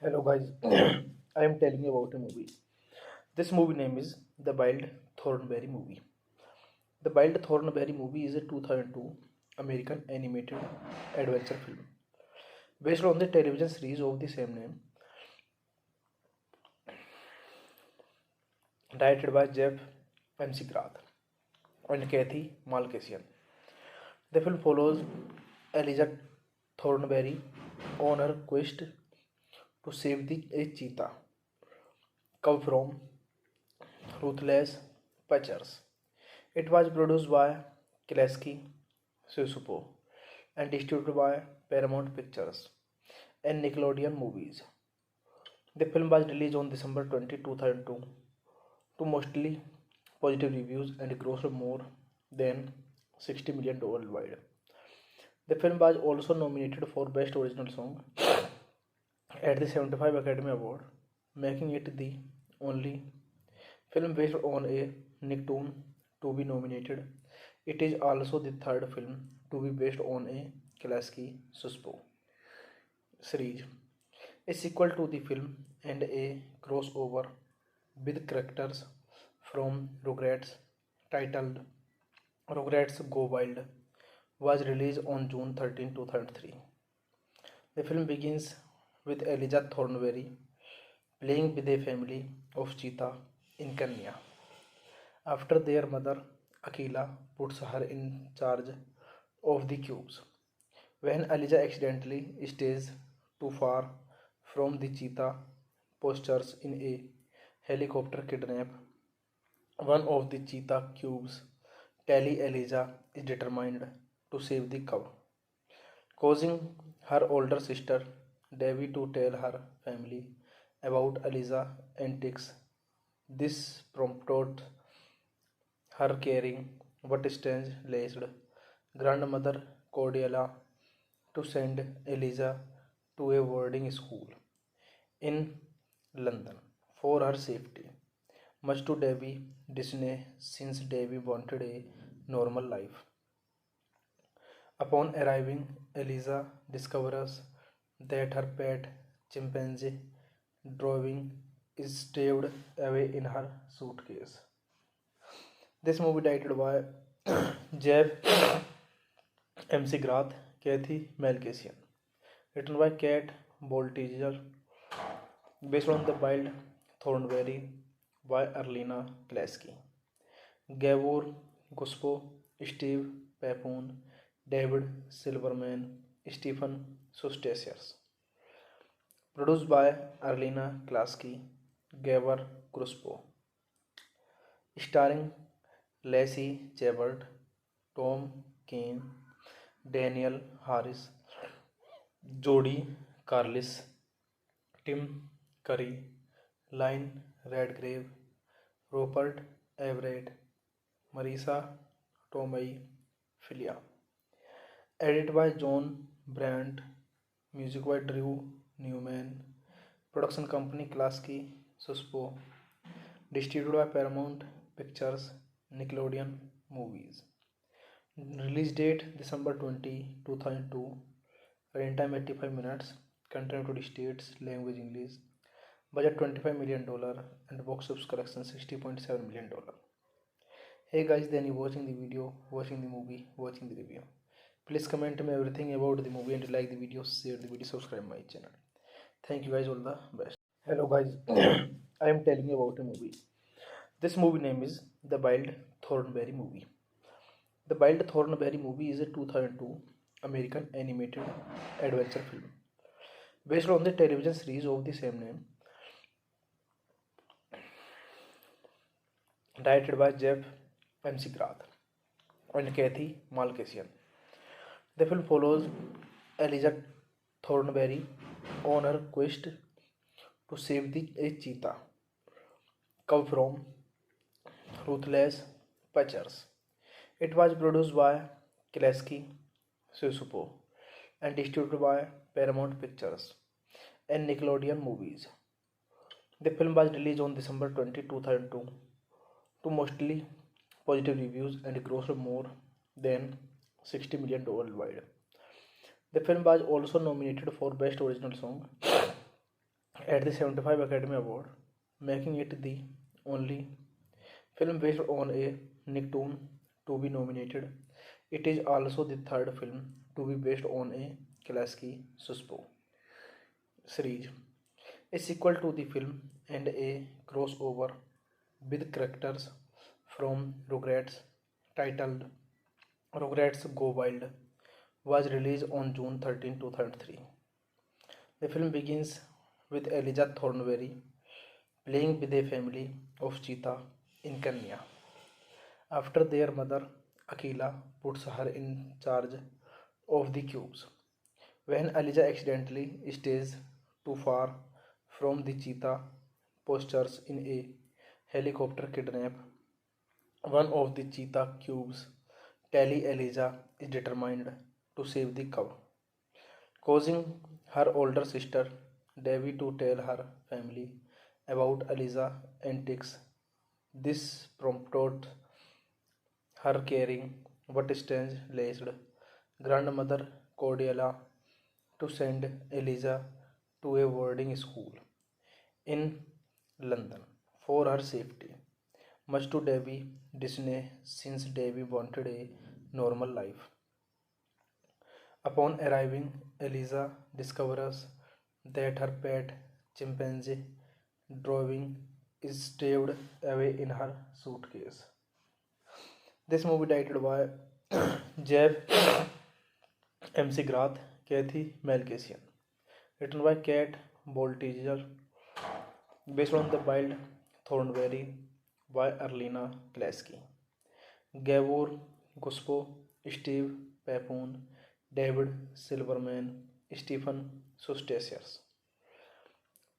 Hello guys, I am telling you about a movie. This movie name is The Wild Thornberry Movie. The Wild Thornberry Movie is a 2002 American animated adventure film based on the television series of the same name, directed by Jeff McGrath and Kathy Malkasian. The film follows Elijah Thornberry on her quest to save a cheetah cub from ruthless poachers. It was produced by Klasky Susupo and distributed by Paramount Pictures and Nickelodeon Movies. The film was released on December 20, 2002 to mostly positive reviews and grossed more than $60 million worldwide. The film was also nominated for Best Original Song at the 75 Academy Award, making it the only film based on a Nicktoon to be nominated. It is also the third film to be based on a Klasky Suspo series, a sequel to the film and a crossover with characters from Rugrats titled Rugrats Go Wild was released on June 13, 2003. The film begins with Elijah Thornberry playing with a family of cheetah in Kenya after their mother Akila puts her in charge of the cubes. When Elijah accidentally stays too far from the cheetah postures in a helicopter kidnap one of the cheetah cubes, Tally Elijah is determined to save the cub, causing her older sister Devi to tell her family about Elijah's antics. This prompted her caring but strange-laced grandmother Cordelia to send Elijah to a boarding school in London for her safety, much to Debbie's dismay since Debbie wanted a normal life. Upon arriving, Eliza discovers that her pet chimpanzee drawing is stowed away in her suitcase. This movie directed by Jeff McGrath, Kathy Malkasian, written by Kat Boltiger, based on The Wild Thornberry by Arlena Klasky, Gabor Guspo, Steve Papoon, David Silverman, Stephen Sustasius. Produced by Arlena Klasky, Gabor Guspo. Starring Lacey Chabert, Tom Kane, Daniel Harris, Jody Carlis, Tim Curry, Lynn Redgrave, Rupert Everett, Marisa Tomei Filia. Edited by John Brandt, music by Drew Newman, production company Klasky Suspo, distributed by Paramount Pictures, Nickelodeon Movies. Release date December 20, 2002. Running time 85 minutes. Country United States. Language English. Budget $25 million and box office collection $60.7 million. Hey guys, then you watching the video, watching the movie, watching the review. Please comment me everything about the movie and like the video, share the video, subscribe my channel. Thank you guys, all the best. Hello guys, I am telling you about a movie. This movie name is The Wild Thornberry Movie. The Wild Thornberry Movie is a 2002 American animated adventure film based on the television series of the same name, directed by Jeff McGrath and Kathy Malkasian. The film follows Elijah Thornberry on her quest to save a cheetah cub from ruthless poachers. It was produced by Klasky Susupo and distributed by Paramount Pictures and Nickelodeon Movies. The film was released on December 20, 2002 to mostly positive reviews and grossed more than $60 million worldwide. The film was also nominated for Best Original Song at the 75 Academy Award, making it the only film based on a Nicktoon to be nominated. It is also the third film to be based on a Klasky Suspo series, a sequel to the film and a crossover with characters from Rugrats titled Rugrats Go Wild was released on June 13, 2003. The film begins with Elijah Thornberry playing with a family of cheetah in Kenya after their mother Akila puts her in charge of the cubes. When Elijah accidentally stays too far from the cheetah postures in a helicopter kidnap one of the cheetah cubes, Tally Elijah is determined to save the cow, causing her older sister Devi to tell her family about Elijah's antics. This prompted her caring but strange-laced grandmother Cordelia to send Elijah to a boarding school in London for her safety, much to Debbie's dismay since Debbie wanted a normal life. Upon arriving, Eliza discovers that her pet chimpanzee drawing is stowed away in her suitcase. This movie directed by Jeff MC Grath, Kathy Malkasian, written by Kat Boltiger, based on The Wild Thornberry by Arlena Klasky, Gabor Guspo, Steve Papoon, David Silverman, Stephen Sustasius.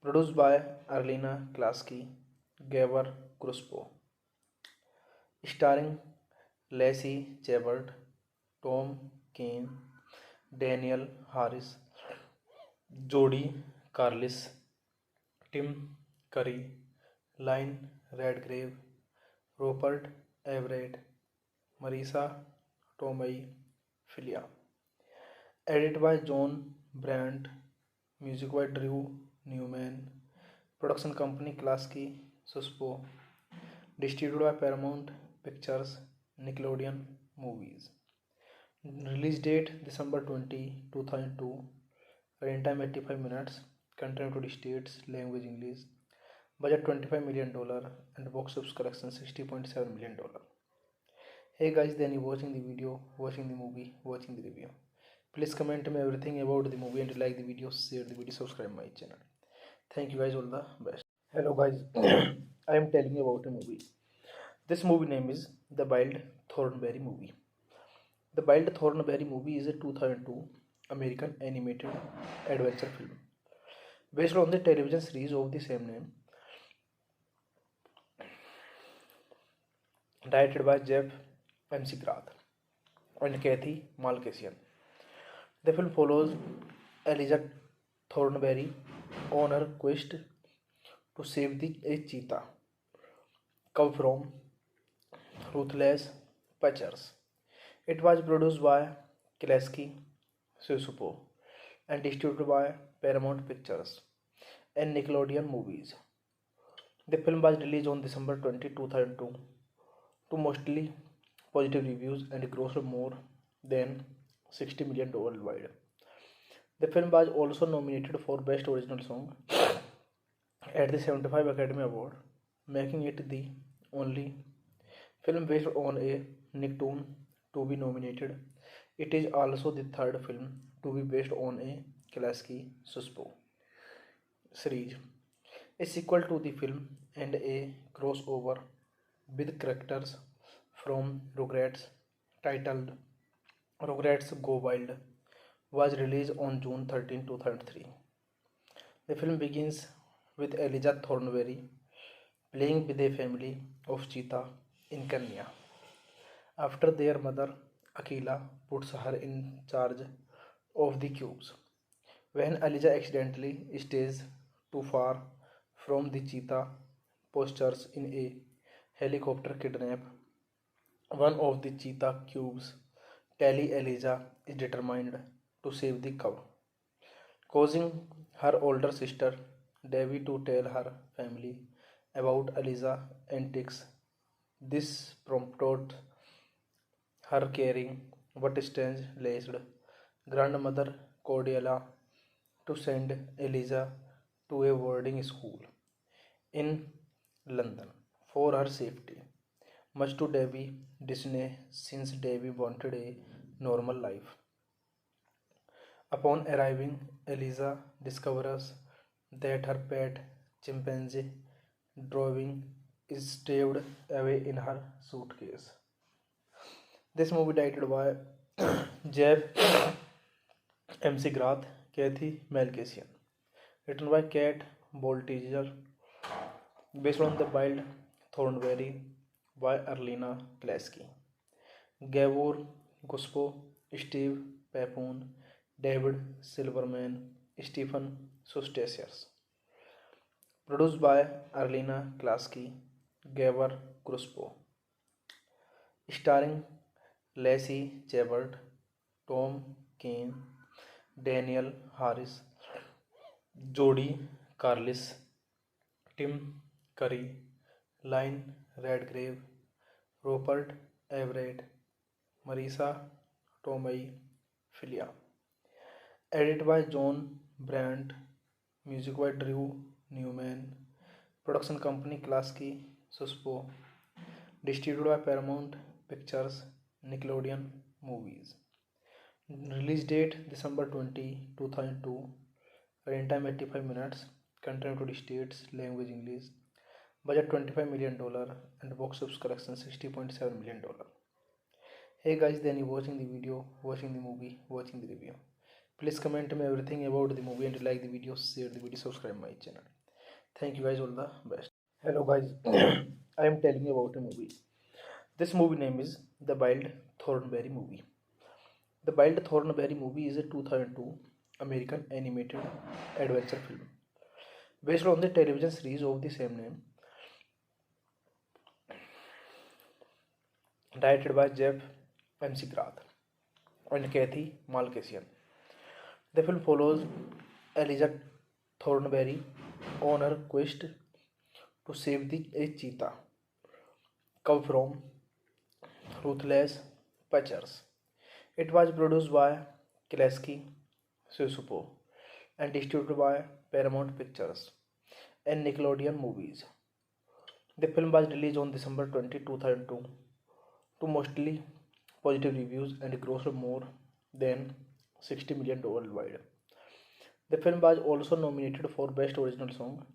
Produced by Arlena Klasky, Gabor Guspo. Starring Lacey Chabert, Tom Kane, Daniel Harris, Jodie Carlis, Tim Curry, Lynn Redgrave, Rupert Everett, Marisa Tomei Filia. Edited by John Brandt, music by Drew Newman, production company Klasky Suspo, distributed by Paramount Pictures, Nickelodeon Movies. Release date December 20, 2002. Running time 85 minutes. Country United States. Language English. Budget $25 million and box office collection $60.7 million. Hey guys, then you watching the video, watching the movie, watching the review. Please comment me everything about the movie and like the video, share the video, subscribe my channel. Thank you guys, all the best. Hello guys, I am telling you about a movie. This movie name is The Wild Thornberry Movie. The Wild Thornberry Movie is a 2002 American animated adventure film based on the television series of the same name, directed by Jeff MC Grath and Kathy Malkasian. The film follows Elijah Thornberry on her quest to save a cheetah cub from ruthless poachers. It was produced by Klasky Susupo and distributed by Paramount Pictures and Nickelodeon Movies. The film was released on December 20, 2002 to mostly positive reviews and grossed more than $60 million worldwide. The film was also nominated for Best Original Song at the 75 Academy Award, making it the only film based on a Nicktoon to be nominated. It is also the third film to be based on a Klasky Suspo series, a sequel to the film and a crossover with characters from Rugrats titled Rugrats Go Wild was released on June 13, 2003. The film begins with Elijah Thornberry playing with a family of cheetah in Kenya after their mother Akila puts her in charge of the cubes. When Elijah accidentally stays too far from the cheetah postures in a helicopter kidnap one of the cheetah cubes, Tally Elijah is determined to save the cow, causing her older sister Devi to tell her family about Eliza's antics. This prompted her caring but strange-laced grandmother Cordelia to send Eliza to a boarding school in London for her safety, much to Debbie Disney since Debbie wanted a normal life. Upon arriving, Eliza discovers that her pet chimpanzee drawing is stowed away in her suitcase. This movie directed by Jeff MC Grath, Kathy Malkasian, written by Kat Boltiger, based on The Wild Thornberry by Arlena Klasky. Gabor Guspo, Steve Papoon, David Silverman, Stephen Sustasius. Produced by Arlena Klasky, Gabor Guspo. Starring Lacey Chabert, Tom Kane, Daniel Harris, Jodie Carlis, Tim Curry, Lynn Redgrave, Rupert Everett, Marisa Tomei Filia. Edited by John Brandt, music by Drew Newman, production company Klasky Suspo, distributed by Paramount Pictures, Nickelodeon Movies. Release date December 20, 2002. Running time 85 minutes. Country United States. Language English. Budget $25 million and box office collection $60.7 million. Hey guys, then you watching the video, watching the movie, watching the review. Please comment me everything about the movie and like the video, share the video, subscribe my channel. Thank you guys, all the best. Hello guys, I am telling you about a movie. This movie name is The Wild Thornberry Movie. The Wild Thornberry Movie is a 2002 American animated adventure film based on the television series of the same name, directed by Jeff MC Grath and Kathy Malkasian. The film follows Eliza Thornberry on her quest to save a cheetah cub from ruthless poachers. It was produced by Klasky Susupo and distributed by Paramount Pictures and Nickelodeon Movies. The film was released on December 20, 2002 to mostly positive reviews and grossed more than $60 million worldwide. The film was also nominated for Best Original Song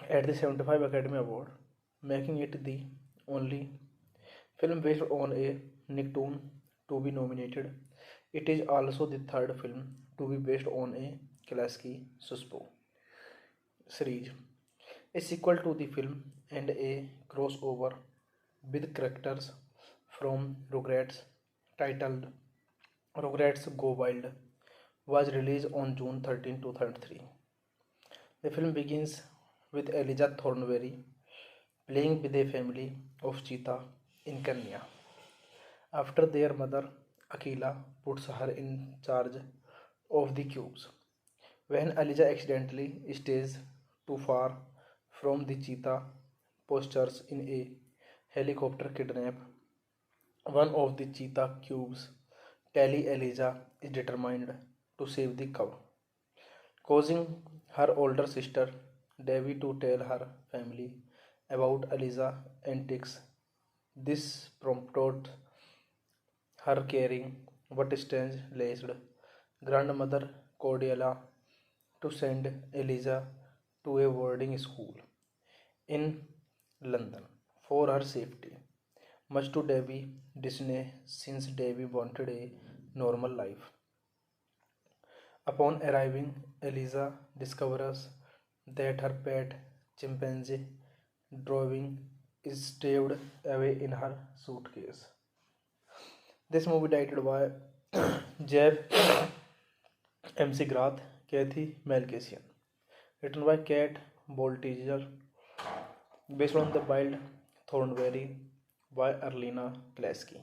at the 75 Academy Award, making it the only film based on a Nicktoon to be nominated. It is also the third film to be based on a Klasky Suspo series, a sequel to the film and a crossover with characters from Rugrats titled Rugrats Go Wild was released on June 13, 2003. The film begins with Elijah Thornberry playing with a family of cheetah in Kenya after their mother Akila puts her in charge of the cubes. When Elijah accidentally stays too far from the cheetah postures in a helicopter kidnap one of the cheetah cubes, Tally Elijah is determined to save the cub, causing her older sister Debbie to tell her family about Eliza's antics. This prompted her caring but strange-laced grandmother Cordelia to send Eliza to a boarding school in London for her safety, much to Debbie Disney since Debbie wanted a normal life. Upon arriving, Eliza discovers that her pet chimpanzee drawing is stowed away in her suitcase. This movie directed by Jeff MC Grath, Kathy Malkasian, written by Kat Boltiger, based on The Wild Thornberry by Arlena Klasky.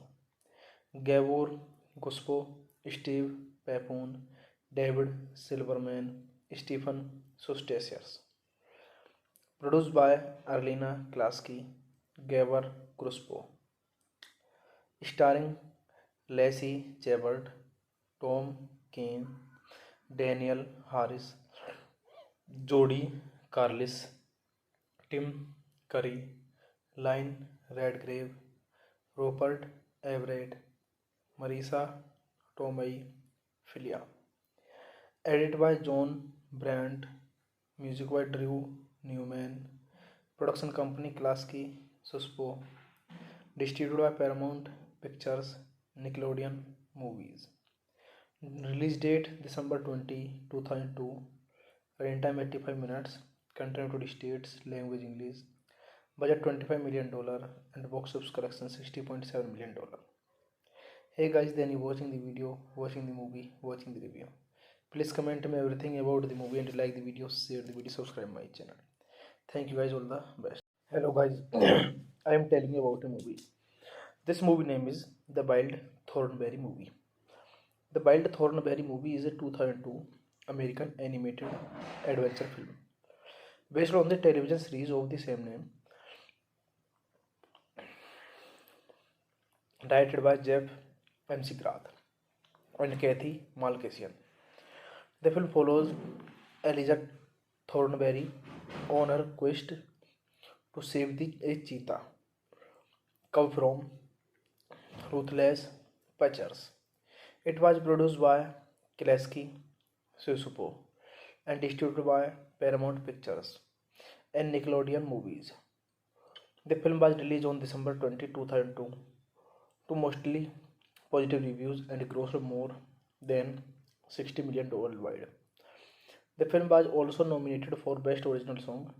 Gabor Guspo, Steve Papoon, David Silverman, Stephen Sustacious. Produced by Arlena Klasky, Gabor Cruspo. Starring Lacey Chabert, Tom Kane, Daniel Harris, Jodie Carlis, Tim Curry, Lynn Redgrave, Rupert Everett, Marisa Tomei Filia. Edited by John Brandt, music by Drew Newman, production company Klasky Suspo, distributed by Paramount Pictures, Nickelodeon Movies. Release date December 20, 2002. Running time 85 minutes. Country United States. Language English. Budget $25 million and box office collection $60.7 million. Hey guys, then you watching the video, watching the movie, watching the review. Please comment me everything about the movie and like the video, share the video, subscribe my channel. Thank you guys, all the best. Hello guys, I am telling you about a movie. This movie name is The Wild Thornberry Movie. The Wild Thornberry Movie is a 2002 American animated adventure film based on the television series of the same name, directed by Jeff McGrath and Kathy Malkasian. The film follows Elijah Thornberry on her quest to save a cheetah cub from ruthless poachers. It was produced by Klasky Susupo and distributed by Paramount Pictures and Nickelodeon Movies. The film was released on December 20, 2002 to mostly positive reviews and grossed more than $60 million worldwide. The film was also nominated for Best Original Song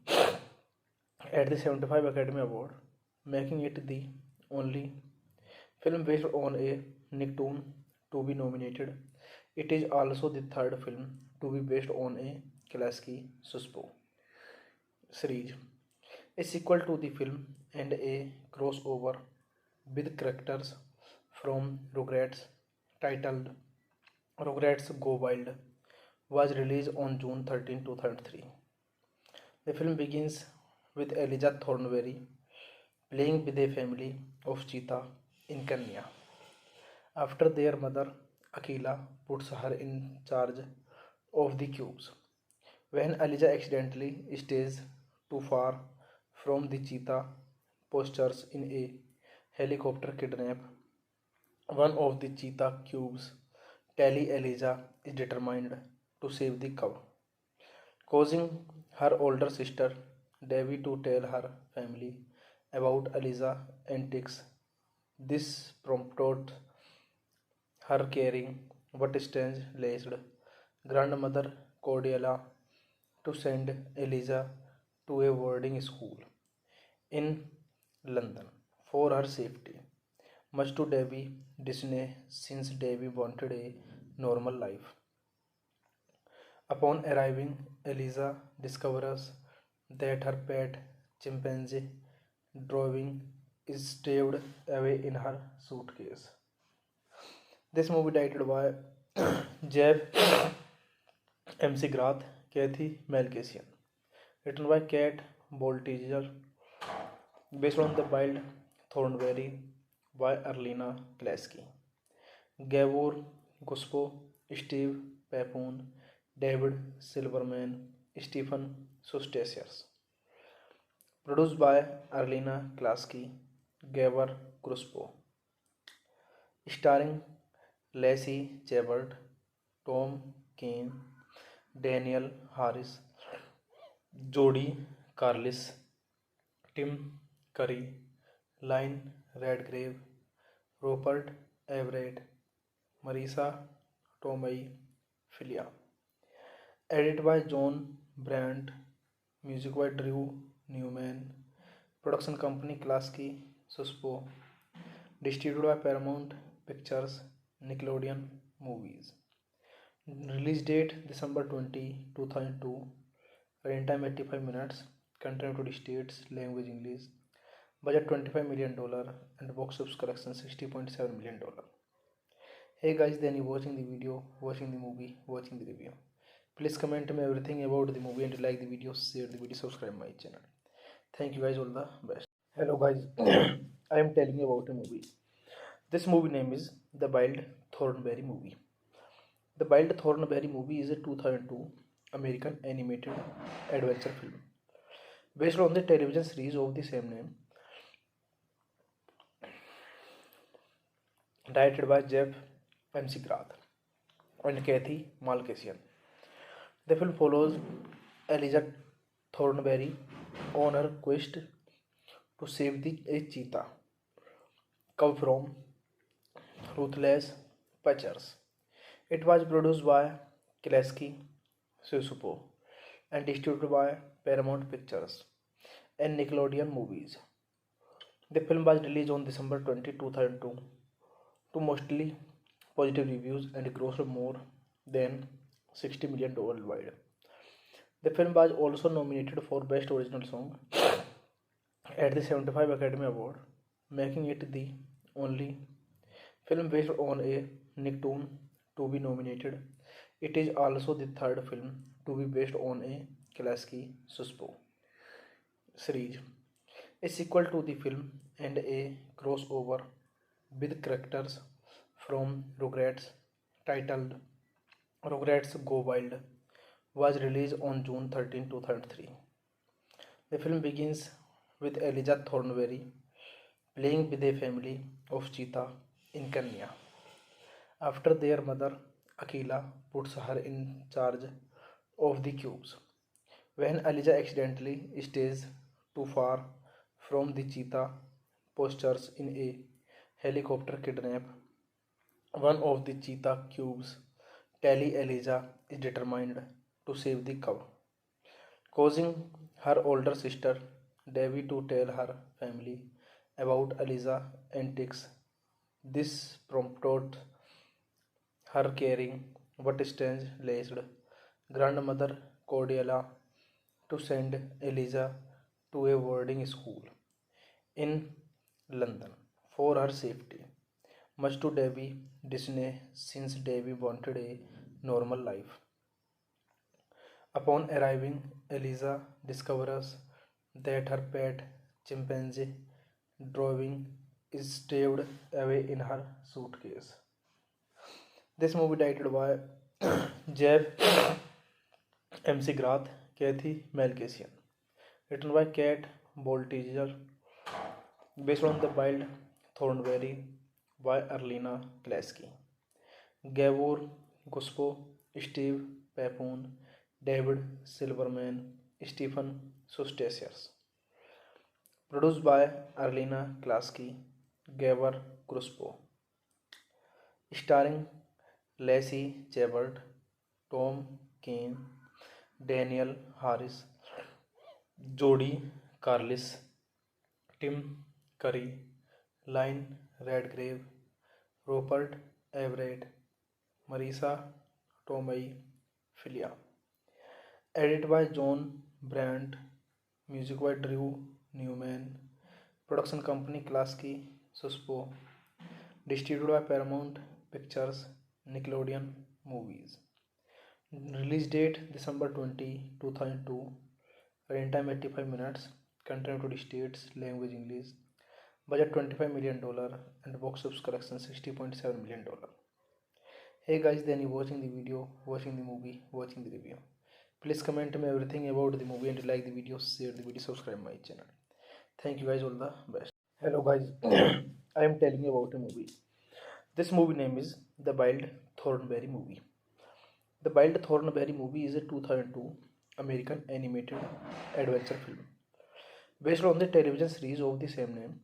at the 75 Academy Award, making it the only film based on a Nicktoon to be nominated. It is also the third film to be based on a Klasky Suspo series, a sequel to the film and a crossover with characters from Rugrats titled Rugrats Go Wild was released on June 13, 2003. The film begins with Elijah Thornberry playing with a family of cheetah in Kenya after their mother Akila puts her in charge of the cubes. When Elijah accidentally stays too far from the cheetah postures in a helicopter kidnap one of the cheetah cubes, Tally Elijah is determined to save the cub, causing her older sister Debbie to tell her family about Elijah's antics. This prompted her caring but strange-laced grandmother Cordelia to send Elijah to a boarding school in London for her safety, much to Debbie's dismay since Debbie wanted a normal life. Upon arriving, Eliza discovers that her pet chimpanzee drawing is stowed away in her suitcase. This movie directed by Jeff McGrath, Kathy Malkasian, written by Kat Boltiger, based on The Wild Thornberry by Arlena Klasky, Gabor Guspo, Steve Papoon, David Silverman, Stephen Sustacious. Produced by Arlena Klasky, Gabor Cruspo. Starring Lacey Chabert, Tom Kane, Daniel Harris, Jodie Carlis, Tim Curry, Lynn Redgrave, Rupert Everett, Marisa Tomei Filia. Edited by John Brandt, music by Drew Newman, production company Klasky Suspo, distributed by Paramount Pictures, Nickelodeon Movies. Release date December 20, 2002. Running time 85 minutes. Country United States. Language English. Budget $25 million and box office collection $60.7 million. Hey guys, then you watching the video, watching the movie, watching the review. Please comment me everything about the movie and like the video, share the video, subscribe my channel. Thank you guys, all the best. Hello guys, I am telling you about a movie. This movie name is The Wild Thornberry Movie. The Wild Thornberry Movie is a 2002 American animated adventure film based on the television series of the same name, directed by Jeff McGrath and Kathy Malkasian. The film follows Elijah Thornberry on her quest to save a cheetah cub from ruthless poachers. It was produced by Klasky Susupo and distributed by Paramount Pictures and Nickelodeon Movies. The film was released on December 20, 2002 to mostly positive reviews and grossed more than $60 million worldwide. The film was also nominated for Best Original Song at the 75 Academy Award, making it the only film based on a Nicktoon to be nominated. It is also the third film to be based on a Klasky Suspo series, a sequel to the film and a crossover with characters from Rugrats titled Rugrats Go Wild was released on June 13, 2003. The film begins with Elijah Thornberry playing with a family of cheetah in Kenya after their mother Akila puts her in charge of the cubes. When Elijah accidentally stays too far from the cheetah postures in a helicopter kidnap one of the cheetah cubes, Tally Elijah is determined to save the cub, causing her older sister Devi to tell her family about Elijah's antics. This prompted her caring but strange-laced grandmother Cordelia to send Elijah to a boarding school in London for her safety, much to Debbie's dismay since Debbie wanted a normal life. Upon arriving, Eliza discovers that her pet chimpanzee drawing is stowed away in her suitcase. This movie directed by Jeff McGrath, Kathy Malkasian, written by Kat Boltiger, based on The Wild Thornberry by Arlena Klasky, Gabor Guspo, Steve Papoon, David Silverman, Stephen Sustasius. Produced by Arlena Klasky, Gabor Guspo. Starring Lacey Chabert, Tom Kane, Daniel Harris, Jody Carlis, Tim Curry, Lynn Redgrave, Rupert Everett, Marisa Tomei Filia. Edited by John Brandt, music by Drew Newman, production company Klasky Suspo, distributed by Paramount Pictures, Nickelodeon Movies. Release date December 20, 2002. Running time 85 minutes. Country United States. Language English. Budget $25 million and box office collection $60.7 million. Hey guys, then you watching the video, watching the movie, watching the review. Please comment me everything about the movie and like the video, share the video, subscribe my channel. Thank you guys, all the best. Hello guys, I am telling you about a movie. This movie name is The Wild Thornberry Movie. The Wild Thornberry Movie is a 2002 American animated adventure film based on the television series of the same name,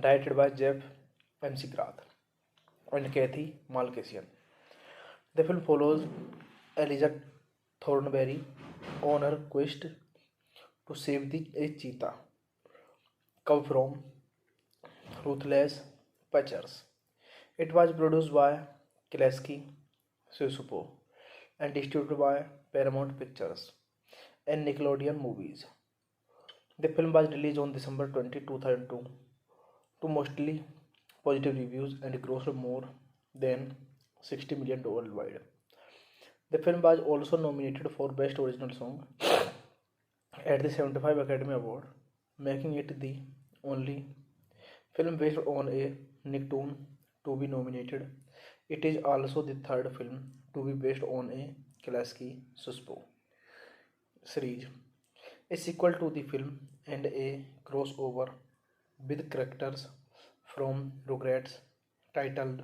directed by Jeff McGrath and Kathy Malkasian. The film follows Elijah Thornberry on her quest to save a cheetah cub from ruthless poachers. It was produced by Klasky Susupo and distributed by Paramount Pictures and Nickelodeon Movies. The film was released on December 20, 2002 to mostly positive reviews and grossed more than $60 million worldwide. The film was also nominated for Best Original Song at the 75 Academy Award, making it the only film based on a Nicktoon to be nominated. It is also the third film to be based on a Klasky Suspo series, a sequel to the film and a crossover with characters from Rugrats titled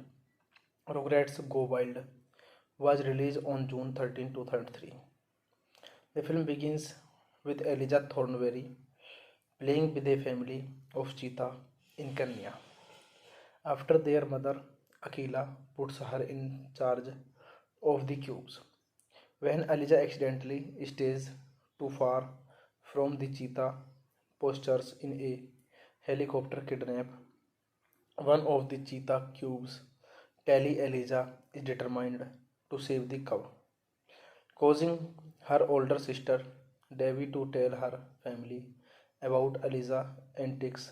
Rugrats Go Wild was released on June 13, 2003. The film begins with Elijah Thornberry playing with a family of cheetah in Kenya after their mother Akila puts her in charge of the cubes. When Elijah accidentally stays too far from the cheetah postures in a helicopter kidnap one of the cheetah cubes, Tally Elijah is determined to save the cow, causing her older sister Devi to tell her family about Elijah's antics.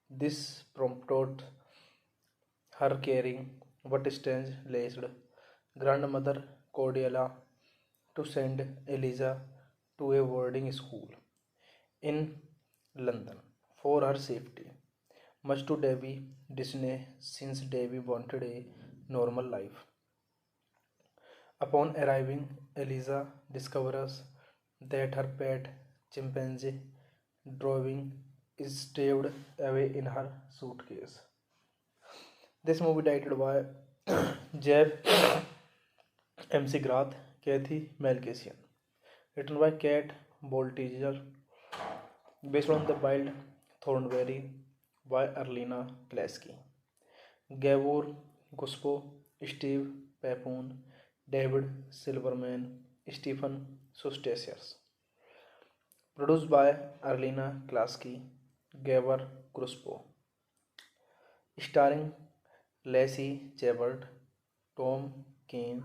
This prompted her caring but strange-laced grandmother Cordelia to send Elijah to a boarding school in London for her safety, much to Debbie's dismay since Debbie wanted a normal life. Upon arriving, Eliza discovers that her pet chimpanzee drawing is stowed away in her suitcase. This movie directed by Jeff MC Grath, Kathy Malkasian, written by Kat Boltiger, based on The Wild Thornberry by Arlena Klasky, Gabor Guspo, Steve Papoon, David Silverman, Stephen Sustasius. Produced by Arlena Klasky, Gabor Guspo. Starring Lacey Chabert, Tom Kane,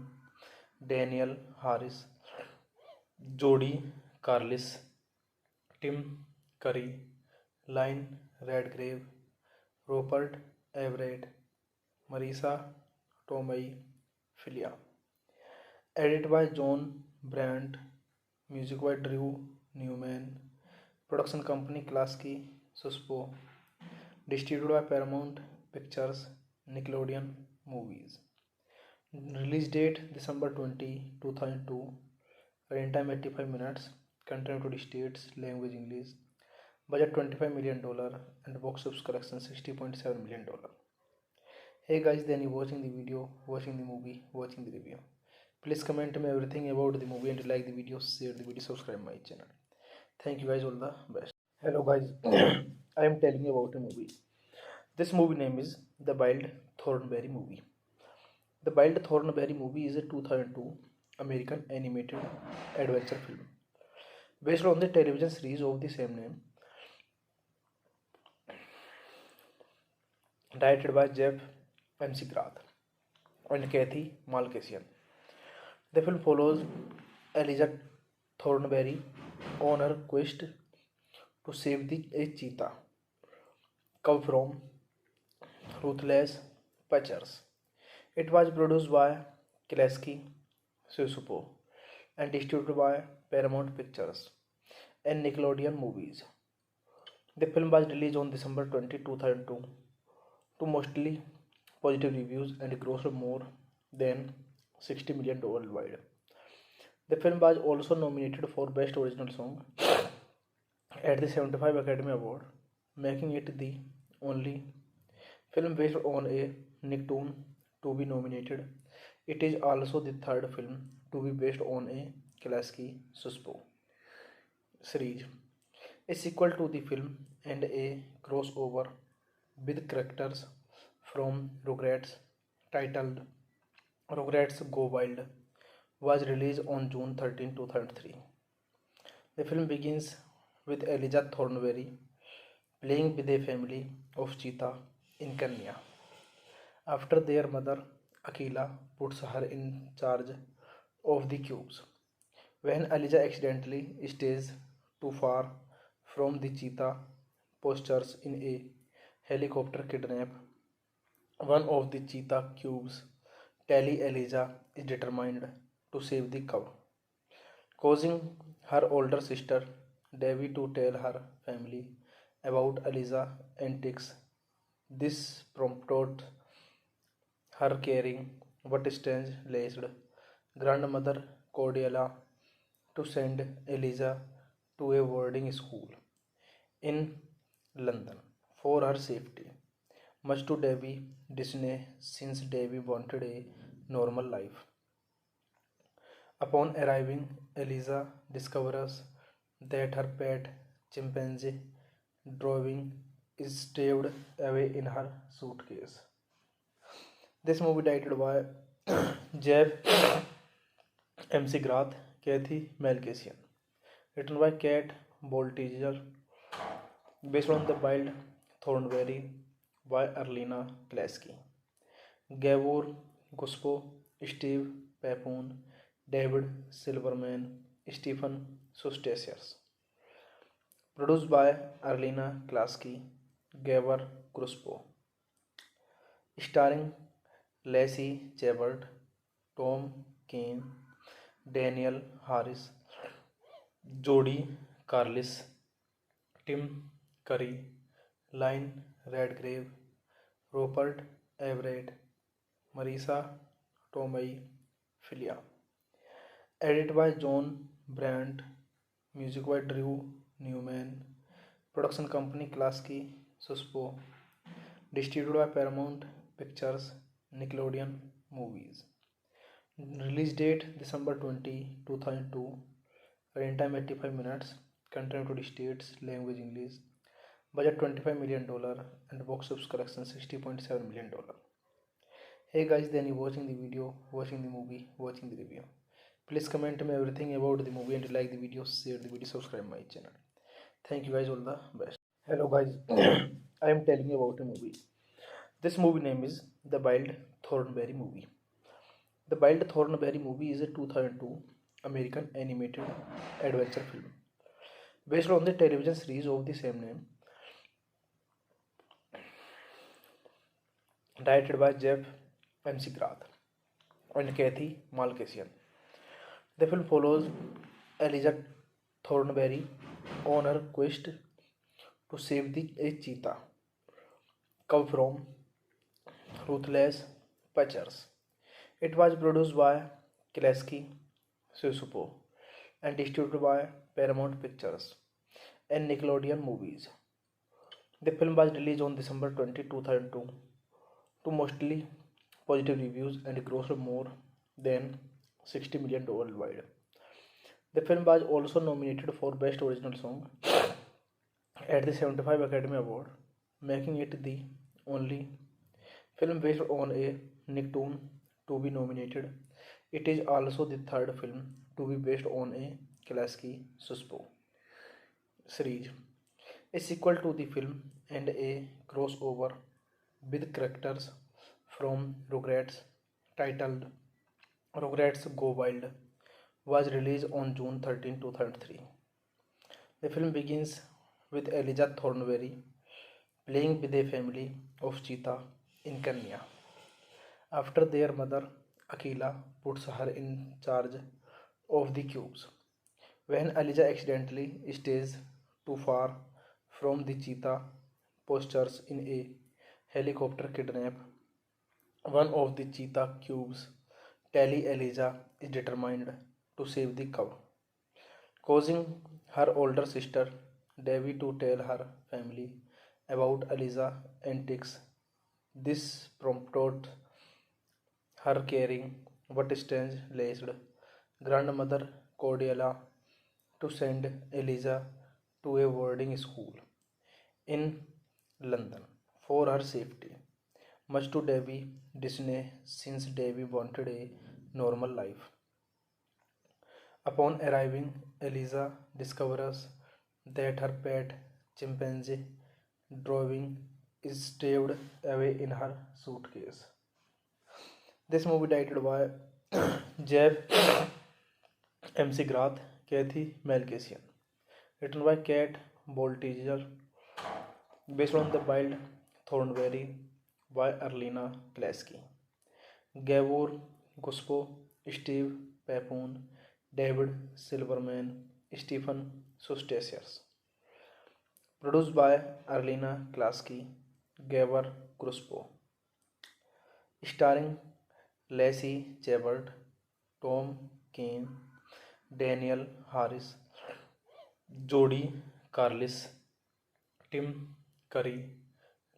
Daniel Harris, Jodie Carlis, Tim Curry, Lynn Redgrave, Rupert Everett, Marisa Tomei Filia. Edited by John Brandt, music by Drew Newman, production company Klasky Suspo, distributed by Paramount Pictures, Nickelodeon Movies. Release date December 20, 2002. Running time 85 minutes. Country United States. Language English. Budget $25 million and box office collection $60.7 million. Hey guys, then you watching the video, watching the movie, watching the review. Please comment me everything about the movie and like the video, share the video, subscribe my channel. Thank you guys, all the best. Hello guys, I am telling you about a movie. This movie name is The Wild Thornberry Movie. The Wild Thornberry Movie is a 2002 American animated adventure film based on the television series of the same name, directed by Jeff MC Grath and Kathy Malkasian. The film follows Elijah Thornberry on her quest to save a cheetah cub from ruthless poachers. It was produced by Klasky Susupo and distributed by Paramount Pictures and Nickelodeon Movies. The film was released on December 20, 2002 to mostly positive reviews and grossed more than $60 million worldwide. The film was also nominated for Best Original Song at the 75 Academy Award, making it the only film based on a Nicktoon to be nominated. It is also the third film to be based on a Klasky Suspo series, a sequel to the film and a crossover with characters from Rugrats titled Rugrats Go Wild was released on June 13, 2003. The film begins with Elijah Thornberry playing with a family of cheetah in Kenya after their mother Akila puts her in charge of the cubes. When Elijah accidentally stays too far from the cheetah postures in a helicopter kidnap one of the cheetah cubes, Tally Eliza is determined to save the cow, causing her older sister Devi to tell her family about Eliza's antics. This prompted her caring but strange-laced grandmother Cordelia to send Eliza to a boarding school in London for her safety, much to Debbie Disney since Debbie wanted a normal life. Upon arriving, Eliza discovers that her pet chimpanzee drawing is stowed away in her suitcase. This movie directed by Jeff MC Grath, Kathy Malkasian, written by Kat Boltiger, based on The Wild Thornberry by Arlena Klasky. Gabor Guspo, Steve Papoon, David Silverman, Stephen Sustasius. Produced by Arlena Klasky, Gabor Guspo. Starring Lacey Chabert, Tom Kane, Daniel Harris, Jodie Carlis, Tim Curry, Lynn Redgrave, Rupert Everett, Marisa Tomei Filia. Edited by John Brandt, music by Drew Newman, production company Klasky Suspo, distributed by Paramount Pictures, Nickelodeon Movies. Release date December 20, 2002. Running time 85 minutes. Country United States. Language English. Budget $25 million and box office collection $60.7 million. Hey guys, then you watching the video, watching the movie, watching the review. Please comment me everything about the movie and like the video, share the video, subscribe my channel. Thank you guys, all the best. Hello guys, I am telling you about a movie. This movie name is The Wild Thornberry Movie. The Wild Thornberry Movie is a 2002 American animated adventure film based on the television series of the same name, directed by Jeff MC Grath and Kathy Malkasian. The film follows Eliza Thornberry on her quest to save a cheetah cub from ruthless poachers. It was produced by Klasky Susupo and distributed by Paramount Pictures and Nickelodeon Movies. The film was released on December 20, 2002 to mostly positive reviews and grossed more than $60 million worldwide. The film was also nominated for Best Original Song at the 75 Academy Award, making it the only film based on a Nicktoon to be nominated. It is also the third film to be based on a Klasky Suspo series, a sequel to the film and a crossover with characters from Rugrats titled Rugrats Go Wild was released on June 13, 2003. The film begins with Elijah Thornberry playing with a family of cheetah in Kenya after their mother Akila puts her in charge of the cubes. When Elijah accidentally stays too far from the cheetah postures in a helicopter kidnap one of the cheetah cubes, Tally Eliza is determined to save the cow, causing her older sister Debbie to tell her family about Eliza's antics. This prompted her caring but strange-laced grandmother Cordelia to send Eliza to a boarding school in London for her safety, much to Debbie Disney since Debbie wanted a normal life. Upon arriving, Eliza discovers that her pet chimpanzee drawing is stowed away in her suitcase. This movie directed by Jeff MC Grath, Kathy Malkasian, written by Kat Boltiger, based on The Wild Thornberry by Arlena Klasky. Gabor Guspo, Steve Papoon, David Silverman, Stephen Sustasius. Produced by Arlena Klasky, Gabor Guspo. Starring Lacey Chabert, Tom Kane, Daniel Harris, Jody Carlis, Tim Curry,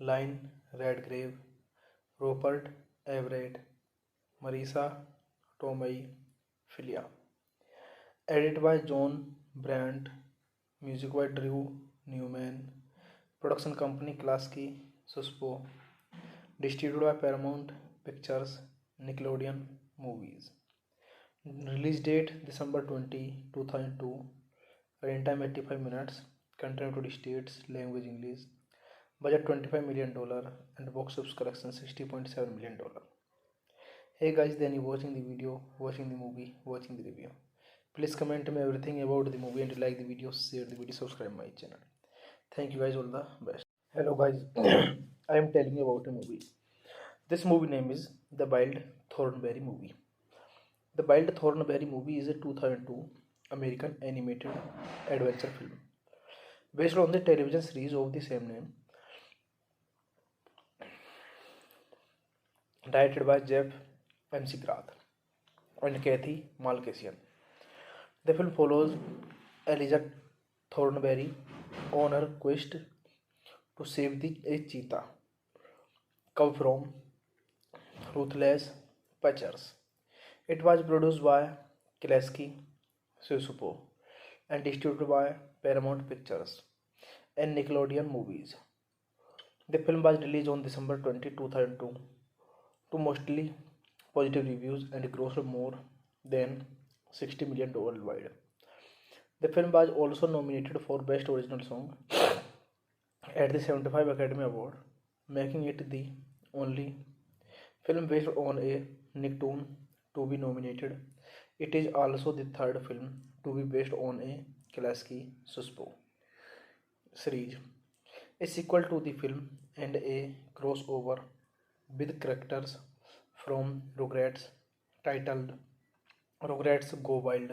Lynn Redgrave, Rupert Everett, Marisa Tomei Filia. Edited by John Brandt, music by Drew Newman, production company Klasky Suspo, distributed by Paramount Pictures, Nickelodeon Movies. Release date December 20, 2002. Running time 85 minutes. Country United States. Language English. Budget $25 million and box office collection $60.7 million. Hey guys, then you watching the video, watching the movie, watching the review. Please comment me everything about the movie and like the video, share the video, subscribe my channel. Thank you guys, all the best. Hello guys, I am telling you about a movie. This movie name is The Wild Thornberry Movie. The Wild Thornberry Movie is a 2002 American animated adventure film based on the television series of the same name, directed by Jeff McGrath and Kathy Malkasian. The film follows Elijah Thornberry on her quest to save a cheetah cub from ruthless poachers. It was produced by Klasky Susupo and distributed by Paramount Pictures and Nickelodeon Movies. The film was released on December 20, 2002 to mostly positive reviews and grossed more than $60 million worldwide. The film was also nominated for Best Original Song at the 75 Academy Award, making it the only film based on a Nicktoon to be nominated. It is also the third film to be based on a Klasky Suspo series, a sequel to the film and a crossover with characters from Rugrats titled Rugrats Go Wild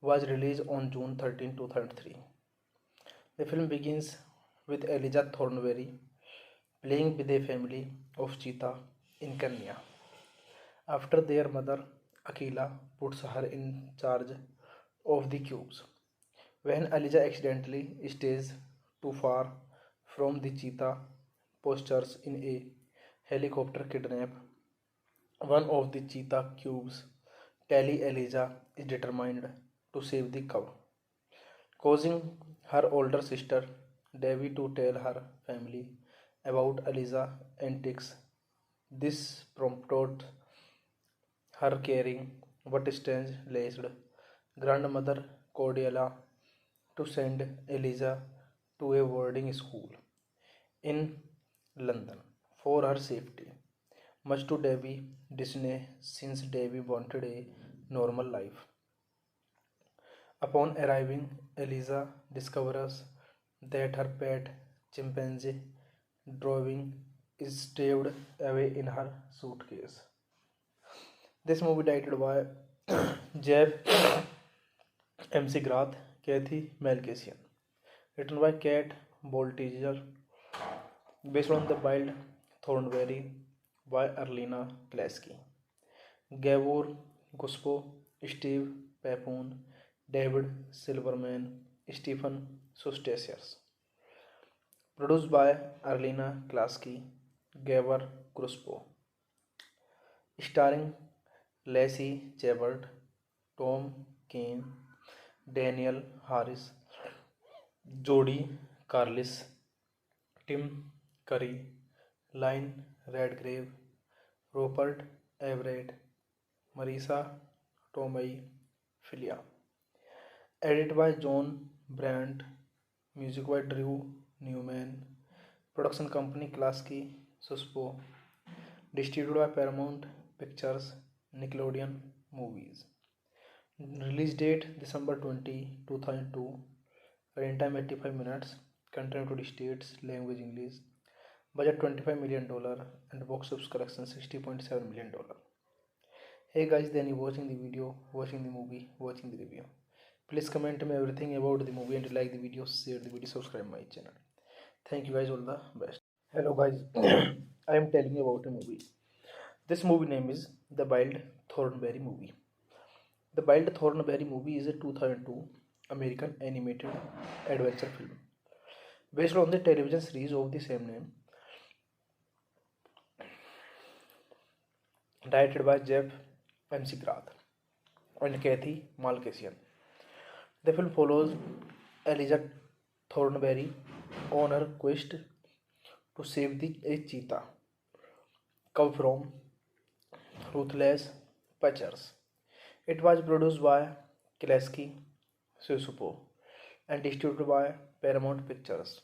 was released on June 13, 2003. The film begins with Elijah Thornberry playing with a family of cheetah in Kenya after their mother Akila puts her in charge of the cubes. When Elijah accidentally stays too far from the cheetah postures in a helicopter kidnap one of the cheetah cubes, Tally Elijah is determined to save the cub, causing her older sister Devi to tell her family about Elijah's antics. This prompted her caring but strange-laced grandmother Cordelia to send Elijah to a boarding school in London for her safety, much to Debbie's dismay since Debbie wanted a normal life. Upon arriving, Eliza discovers that her pet chimpanzee drawing is stowed away in her suitcase. This movie directed by Jeff McGrath, Kathy Malkasian, written by Kat Boltiger, based on The Wild Thornberry by Arlena Klasky. Gabor Guspo, Steve Papoon, David Silverman, Stephen Sustasius. Produced by Arlena Klasky, Gabor Guspo. Starring Lacey Chabert, Tom Kane, Daniel Harris, Jody Carlis, Tim Curry, Lynn Redgrave, Rupert Everett, Marisa Tomei Filia. Edited by John Brandt, music by Drew Newman, production company Klasky Suspo, distributed by Paramount Pictures, Nickelodeon Movies. Release date December 20, 2002. Running time 85 minutes. Country United States. Language English. Budget $25 million and box office collection $60.7 million. Hey guys, then you watching the video, watching the movie, watching the review. Please comment me everything about the movie and like the video, share the video, subscribe my channel. Thank you guys, all the best. Hello guys, I am telling you about a movie. This movie name is The Wild Thornberry Movie. The Wild Thornberry Movie is a 2002 American animated adventure film based on the television series of the same name, directed by Jeff McGrath and Kathy Malkasian. The film follows Elijah Thornberry on her quest to save a cheetah cub from ruthless poachers. It was produced by Klasky Susupo and distributed by Paramount Pictures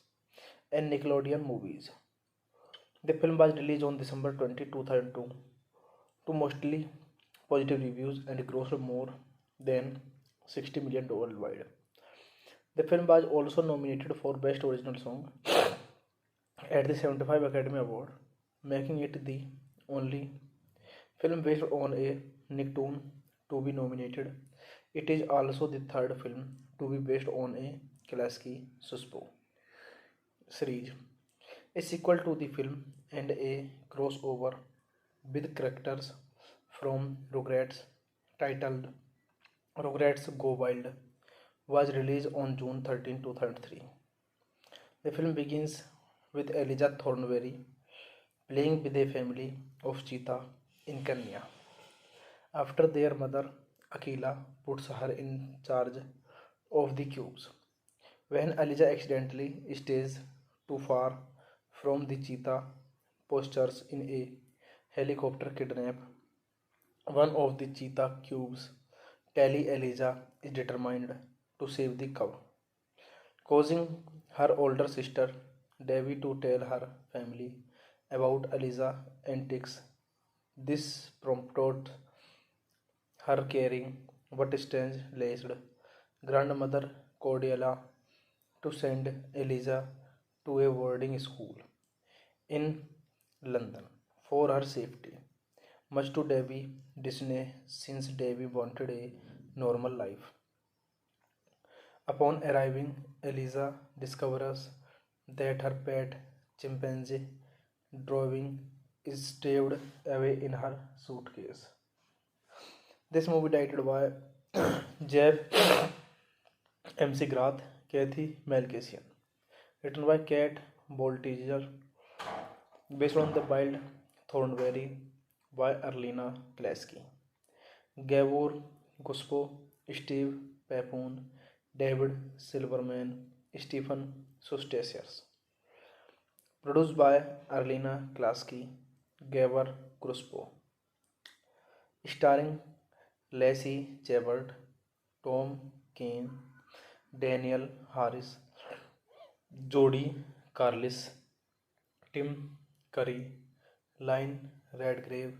and Nickelodeon Movies. The film was released on December 20, 2002 to mostly positive reviews and grossed more than $60 million worldwide. The film was also nominated for Best Original Song at the 75 Academy Award, making it the only film based on a Nicktoon to be nominated. It is also the third film to be based on a Klasky Suspo series, a sequel to the film and a crossover with characters from Rugrats titled Rugrats Go Wild was released on June 13, 2003. The film begins with Elijah Thornberry playing with a family of cheetah in Kenya after their mother Akila puts her in charge of the cubes. When Elijah accidentally stays too far from the cheetah postures in a helicopter kidnap one of the cheetah cubes, Tally Elijah is determined to save the cub, causing her older sister Devi to tell her family about Elijah's antics. This prompted her caring but strange-laced grandmother Cordelia to send Elijah to a boarding school in London for her safety, much to Debbie's dismay since Debbie wanted a normal life. Upon arriving, Eliza discovers that her pet chimpanzee drawing is stowed away in her suitcase. This movie directed by Jeff McGrath, Kathy Malkasian, written by Kat Boltiger, based on The Wild Thornberry by Arlena Klasky, Gabor Guspo, Steve Papoon, David Silverman, Stephen Sustasius. Produced by Arlena Klasky, Gabor Guspo. Starring Lacey Chabert, Tom Kane, Daniel Harris, Jody Carlis, Tim Curry, Lynn Redgrave,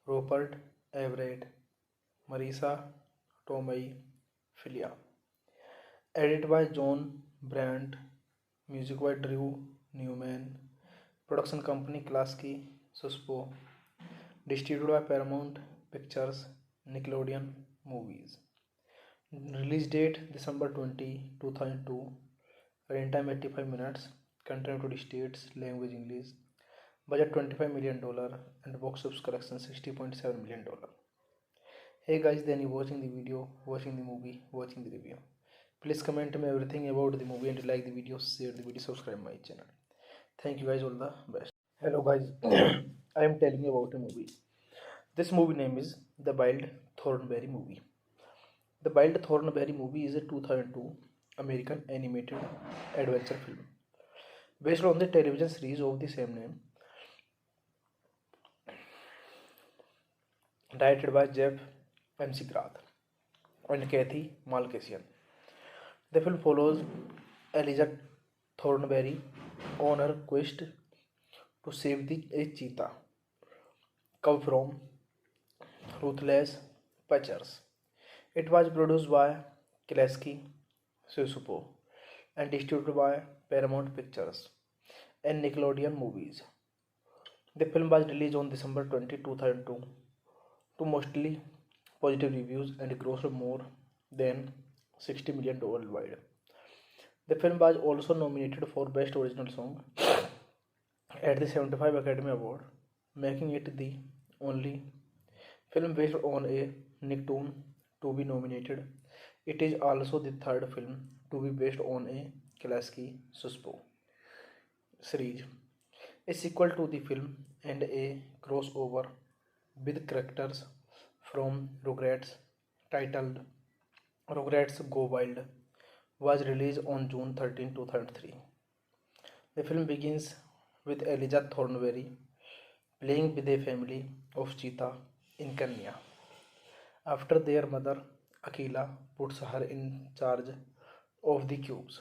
Rupert Everett, Marisa Tomei Filia. Edited by John Brandt, music by Drew Newman, production company Klasky Suspo, distributed by Paramount Pictures, Nickelodeon Movies. Release date December 20, 2002. Running time 85 minutes. Country United States. Language English. Budget $25 million and box office collection $60.7 million. Hey guys, then you watching the video, watching the movie, watching the review. Please comment me everything about the movie and like the video, share the video, subscribe my channel. Thank you guys, all the best. Hello guys, I am telling you about a movie. This movie name is The Wild Thornberry Movie. The Wild Thornberry Movie is a 2002 American animated adventure film based on the television series of the same name, directed by Jeff McGrath and Kathy Malkasian. The film follows Elijah Thornberry on her quest to save a cheetah cub from ruthless poachers. It was produced by Klasky Susupo and distributed by Paramount Pictures and Nickelodeon Movies. The film was released on December 20, 2002 to mostly positive reviews and grossed more than $60 million worldwide. The film was also nominated for Best Original Song at the 75 Academy Award, making it the only film based on a Nicktoon to be nominated. It is also the third film to be based on a Klasky Suspo series, a sequel to the film and a crossover with characters from Rugrats titled Rugrats Go Wild was released on June 13, 2003. The film begins with Elijah Thornberry playing with a family of cheetah in Kenya after their mother Akila puts her in charge of the cubes.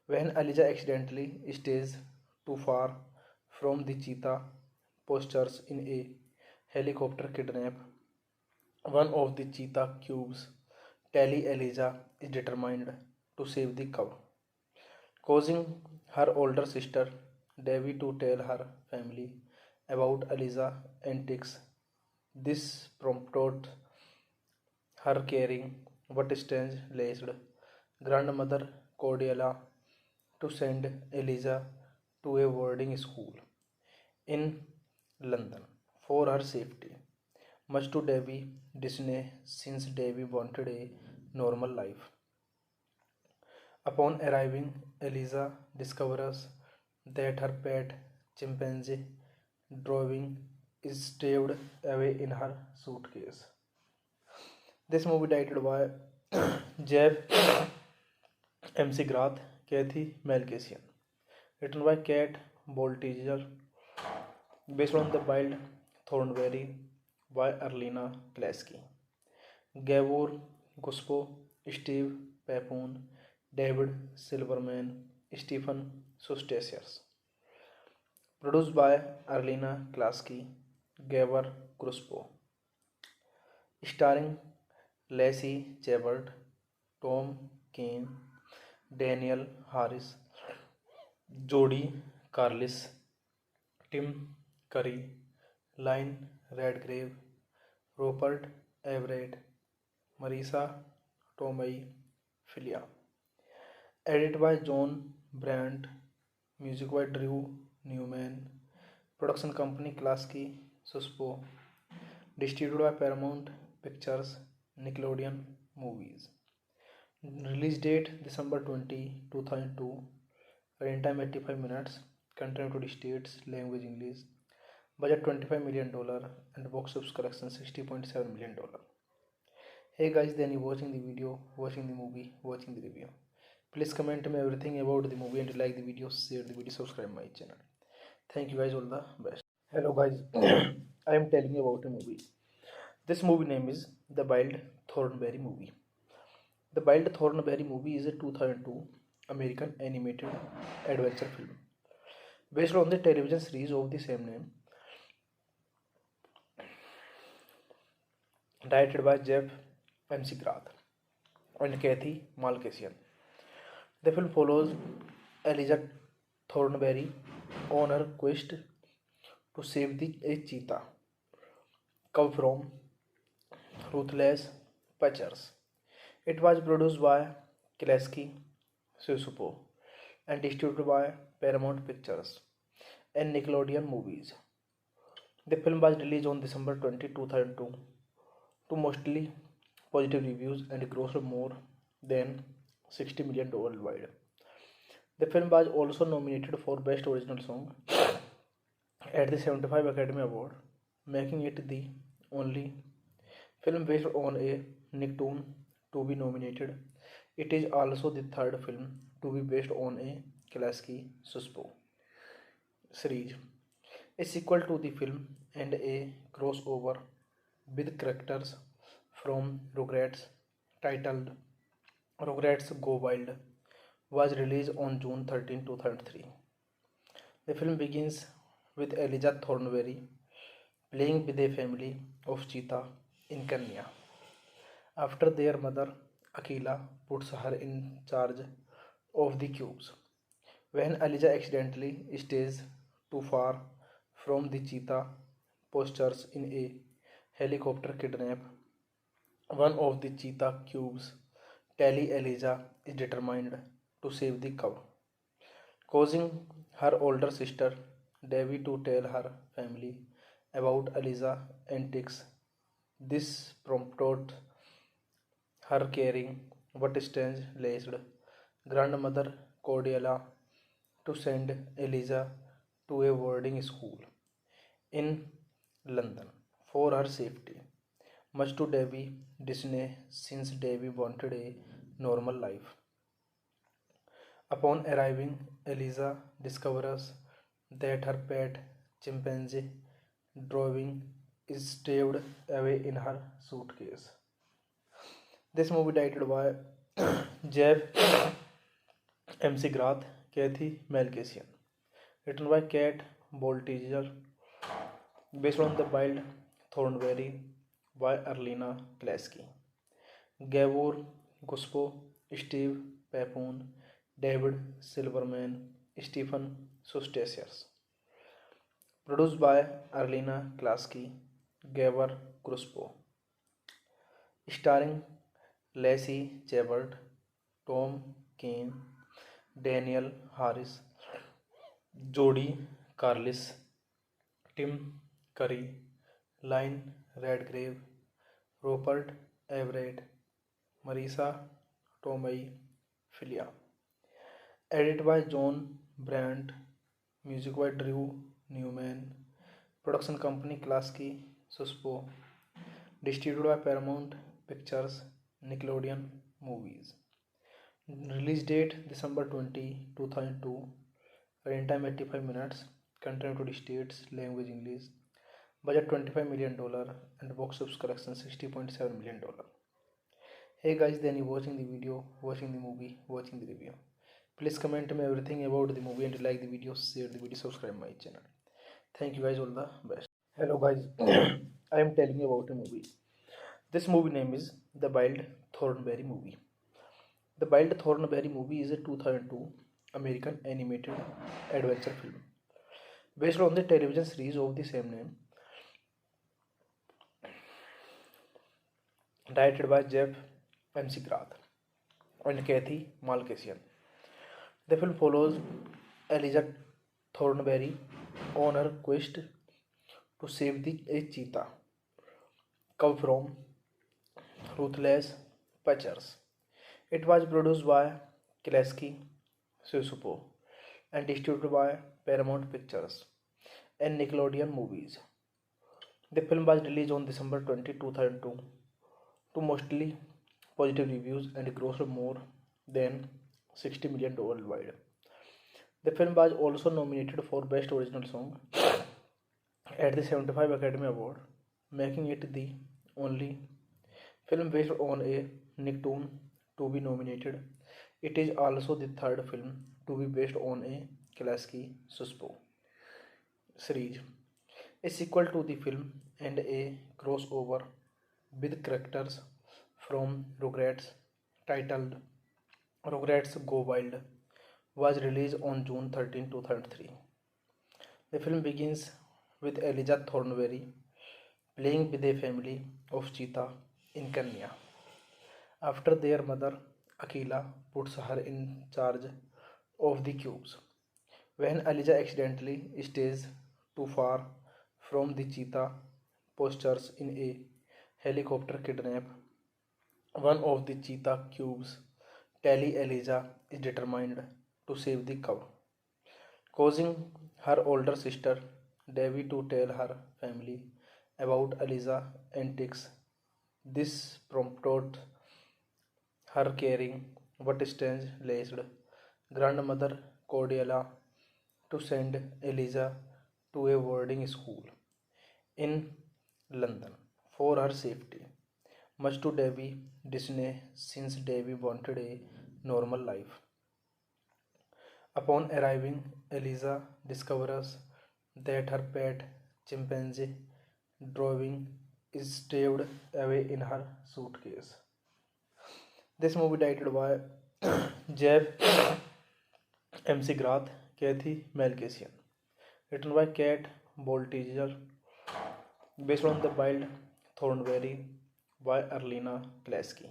When Elijah accidentally stays too far from the cheetah postures in a helicopter kidnap one of the cheetah cubes, Tally Elijah is determined to save the cow, causing her older sister Devi to tell her family about Elijah's antics. This prompted her caring but strange-laced grandmother Cordelia to send Elijah to a boarding school in London for her safety, much to Debbie's dismay since Debbie wanted a normal life. Upon arriving, Eliza discovers that her pet chimpanzee drawing is stowed away in her suitcase. This movie directed by Jeff MC Grath, Kathy Malkasian, written by Kat Boltiger, based on The Wild Thornberry by Arlena Klasky, Gabor Guspo, Steve Papoon, David Silverman, Stephen Sustasius. Produced by Arlena Klasky, Gabor Guspo. Starring Lacey Chabert, Tom Kane, Daniel Harris, Jodie Carlis, Tim Curry, Lynn Redgrave, Rupert Everett, Marisa Tomei Filia. Edited by John Brandt, music by Drew Newman, production company Klasky Suspo, distributed by Paramount Pictures, Nickelodeon Movies. Release date December 20, 2002. Running time 85 minutes. Country United States. Language English. Budget $25 million and box office collection $60.7 million. Hey guys, then you watching the video, watching the movie, watching the review. Please comment me everything about the movie and like the video, share the video, subscribe my channel. Thank you guys, all the best. Hello guys, I am telling you about a movie. This movie name is The Wild Thornberry Movie. The Wild Thornberry Movie is a 2002 American animated adventure film based on the television series of the same name, directed by Jeff MC Grath and Kathy Malkasian. The film follows Elijah Thornberry on her quest to save a cheetah cub from ruthless poachers. It was produced by Klasky Susupo and distributed by Paramount Pictures and Nickelodeon Movies. The film was released on December 20, 2002 to mostly positive reviews and grossed more than $60 million worldwide. The film was also nominated for Best Original Song at the 75 Academy Award, making it the only film based on a Nicktoon to be nominated. It is also the third film to be based on a Klasky Suspo series, a sequel to the film and a crossover with characters from Rugrats titled Rugrats Go Wild was released on June 13, 2003. The film begins with Elijah Thornberry playing with a family of cheetah in Kenya after their mother Akila puts her in charge of the cubes. When Elijah accidentally stays too far from the cheetah postures in a helicopter kidnap one of the cheetah cubes. Tally Eliza is determined to save the cub, causing her older sister Devi to tell her family about Eliza's antics. This prompted her caring but strange-laced grandmother Cordelia to send Eliza to a boarding school in London for her safety, much to Debbie dismay since Debbie wanted a normal life. Upon arriving, Eliza discovers that her pet chimpanzee drawing is stowed away in her suitcase. This movie directed by Jeff MC Grath, Kathy Malkasian, written by Kat Boltiger, based on The Wild Thornberry by Arlena Klasky. Gabor Guspo, Steve Papoon, David Silverman, Stephen Sustasius. Produced by Arlena Klasky, Gabor Guspo. Starring Lacey Chabert, Tom Kane, Daniel Harris, Jodie Carlis, Tim Curry, Lynn Redgrave, Rupert Everett, Marisa Tomei Filia. Edited by John Brandt, music by Drew Newman, production company Klasky Suspo, distributed by Paramount Pictures, Nickelodeon Movies. Release date December 20, 2002. Running time 85 minutes. Country United States. Language English. Budget $25 million and box office collection $60.7 million. Hey guys, then you watching the video, watching the movie, watching the review. Please comment me everything about the movie and like the video, share the video, subscribe my channel. Thank you guys, all the best. Hello guys, I am telling you about a movie. This movie name is The Wild Thornberry Movie. The Wild Thornberry Movie is a 2002 American animated adventure film based on the television series of the same name, directed by Jeff MC Grath and Kathy Malkasian. The film follows Eliza Thornberry on her quest to save a cheetah cub from ruthless poachers. It was produced by Klasky Susupo and distributed by Paramount Pictures and Nickelodeon Movies. The film was released on December 20, 2002 to mostly positive reviews and grossed more than $60 million worldwide. The film was also nominated for Best Original Song at the 75 Academy Award, making it the only film based on a Nicktoon to be nominated. It is also the third film to be based on a Klasky Suspo series, a sequel to the film and a crossover with characters from Rugrats titled Rugrats Go Wild was released on June 13, 2003. The film begins with Eliza Thornberry playing with a family of cheetah in Kenya after their mother Akila puts her in charge of the cubes. When Eliza accidentally stays too far from the cheetah postures in a helicopter kidnap one of the cheetah cubes, Tally Eliza is determined to save the cub, causing her older sister Debbie to tell her family about Eliza's antics. This prompted her caring but strange-laced grandmother Cordelia to send Eliza to a boarding school in London for her safety, much to Debbie's dismay since Debbie wanted a normal life. Upon arriving, Eliza discovers that her pet chimpanzee drawing is stowed away in her suitcase. This movie directed by Jeff MC Grath, Kathy Malkasian, written by Kat Boltiger, based on The Wild Thornberry by Arlena Klasky.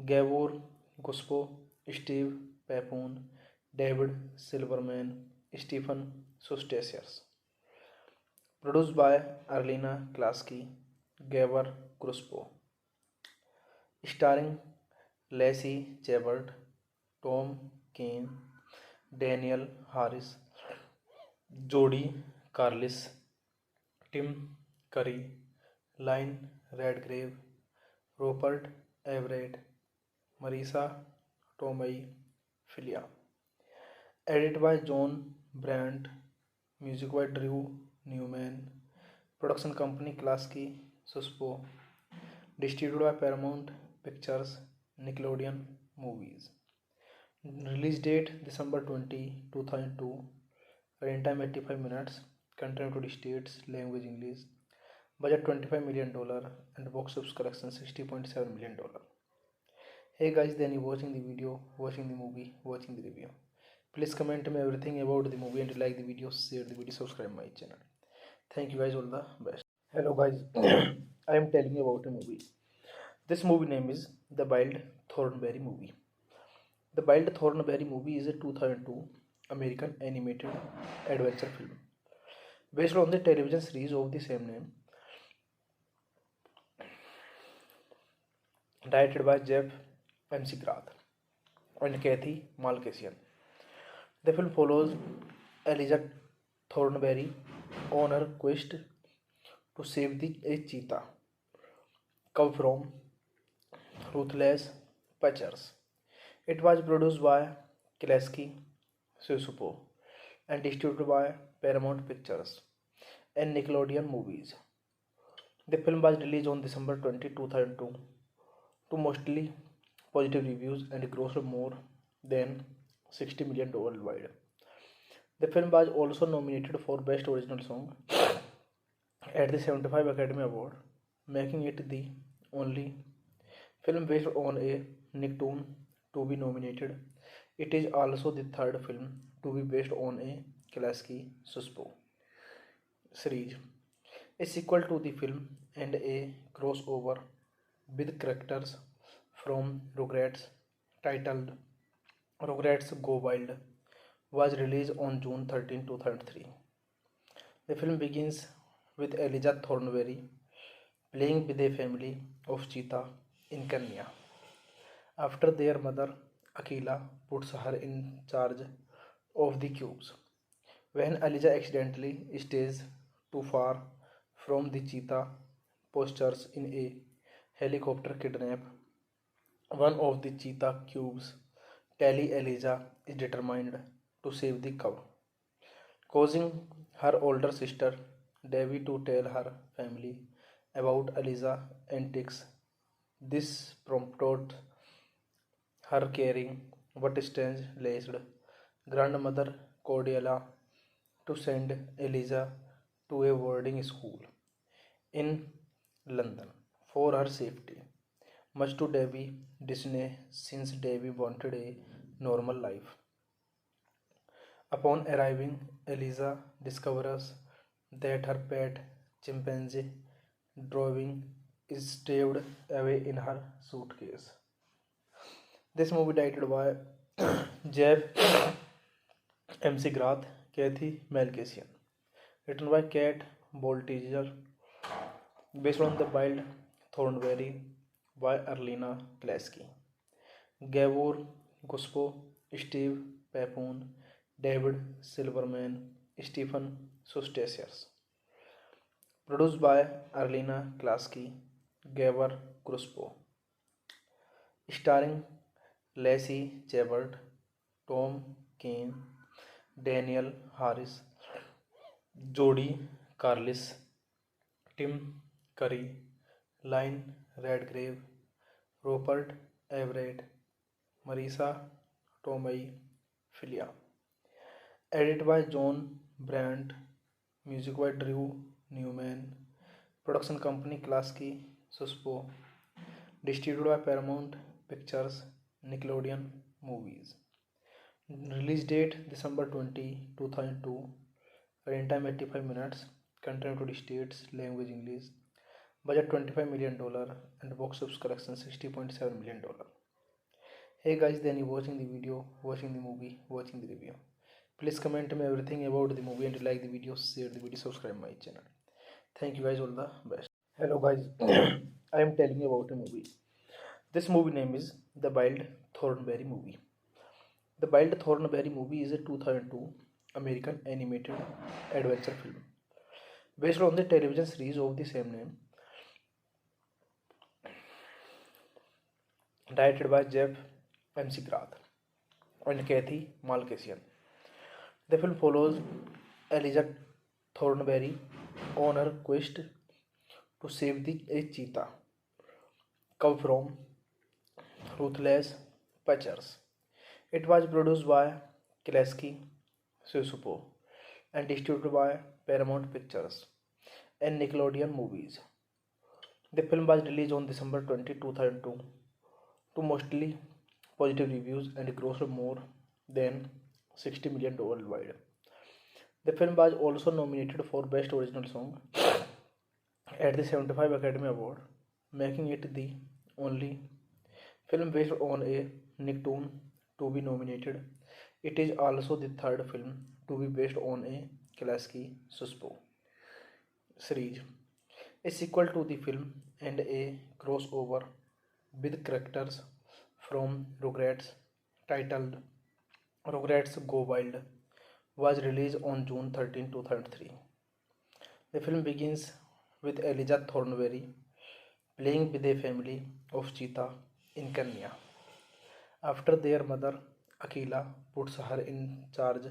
Gabor Guspo, Steve Papoon, David Silverman, Stephen Sustasius. Produced by Arlena Klasky, Gabor Guspo. Starring Lacey Chabert, Tom Kane, Daniel Harris, Jody Carlis, Tim Curry, Lynn Redgrave, Rupert Everett, Marisa Tomei Filia. Edited by John Brandt, music by Drew Newman, production company Klasky Suspo, distributed by Paramount Pictures, Nickelodeon Movies. Release date December 20, 2002. Running time 85 minutes. Country United States. Language English. Budget $25 million and box office collection $60.7 million. Hey guys, then you watching the video, watching the movie, watching the review. Please comment me everything about the movie and like the video, share the video, subscribe my channel. Thank you guys, all the best. Hello guys, I am telling you about a movie. This movie name is The Wild Thornberry Movie. The Wild Thornberry Movie is a 2002 American animated adventure film based on the television series of the same name, directed by Jeff McGrath and Kathy Malkasian. The film follows Elijah Thornberry on her quest to save a cheetah cub from ruthless poachers. It was produced by Klasky Susupo and distributed by Paramount Pictures and Nickelodeon Movies. The film was released on December 20, 2002 to mostly positive reviews and grossed more than $60 million worldwide. The film was also nominated for Best Original Song at the 75 Academy Award, making it the only film based on a Nicktoon to be nominated. It is also the third film to be based on a Klasky Suspo series, a sequel to the film and a crossover with characters from Rugrats titled Rugrats Go Wild was released on June 13, 2003. The film begins with Elijah Thornberry playing with a family of cheetah in Kenya after their mother Akila puts her in charge of the cubes. When Elijah accidentally stays too far from the cheetah postures in a helicopter kidnap one of the cheetah cubes, Tally Elijah is determined to save the cub, causing her older sister Devi to tell her family about Elijah's antics. This prompted her caring but strange-laced grandmother Cordelia to send Elijah to a boarding school in London for her safety, much to Debbie's dismay since Debbie wanted a normal life. Upon arriving, Eliza discovers that her pet chimpanzee drawing is stowed away in her suitcase. This movie directed by Jeff McGrath, Kathy Malkasian, written by Kat Boltiger, based on The Wild Thornberry by Arlena Klasky. Gabor Guspo, Steve Papoon, David Silverman, Stephen Sustasius. Produced by Arlena Klasky, Gabor Guspo. Starring Lacey Chabert, Tom Kane, Daniel Harris, Jody Carlis, Tim Curry, Lynn Redgrave, Rupert Everett, Marisa Tomei Filia. Edited by John Brandt, music by Drew Newman, production company Klasky Suspo, distributed by Paramount Pictures, Nickelodeon Movies. Release date December 20, 2002. Running time 85 minutes. Country United States. Language English. budget $25 million, and box office collection $60.7 million. Hey guys, then you watching the video, watching the movie, watching the review. Please comment me everything about the movie, and like the video, share the video, subscribe my channel. Thank you guys, all the best. Hello guys, I am telling you about a movie. This movie name is The Wild Thornberry Movie. The Wild Thornberry Movie is a 2002 American animated adventure film based on the television series of the same name, directed by Jeff McGrath and Kathy Malkasian. The film follows Elijah Thornberry on her quest to save a cheetah cub from ruthless poachers. It was produced by Klasky Susupo and distributed by Paramount Pictures and Nickelodeon Movies. The film was released on December 20, 2002 to mostly positive reviews and grossed more than $60 million worldwide. The film was also nominated for Best Original Song at the 75 Academy Award, making it the only film based on a Nicktoon to be nominated. It is also the third film to be based on a Klasky Suspo series, a sequel to the film and a crossover with characters from Rugrats titled Rugrats Go Wild was released on June 13, 2003. The film begins with Elijah Thornberry playing with a family of cheetah in Kenya after their mother Akila puts her in charge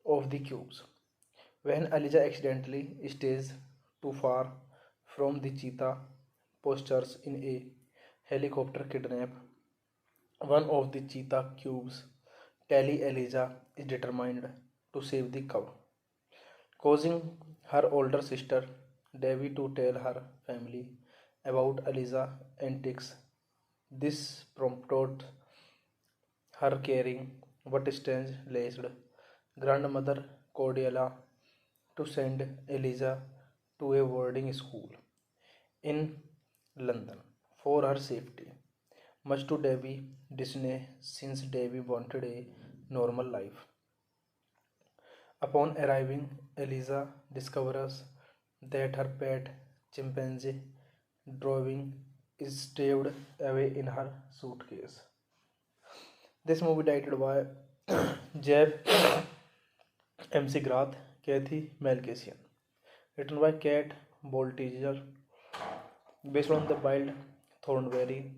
of the cubes. When Elijah accidentally stays too far from the cheetah postures in a helicopter kidnap one of the cheetah cubes, Tally Elijah is determined to save the cub, causing her older sister Devi to tell her family about Elijah's antics. This prompted her caring but strange-laced grandmother Cordelia to send Elijah to a boarding school in London for her safety, much to Debbie's dismay since Debbie wanted a normal life. Upon arriving, Eliza discovers that her pet chimpanzee drawing is stowed away in her suitcase. This movie directed by Jeff McGrath, Kathy Malkasian, written by Kat Boltiger, based on The Wild Thornberry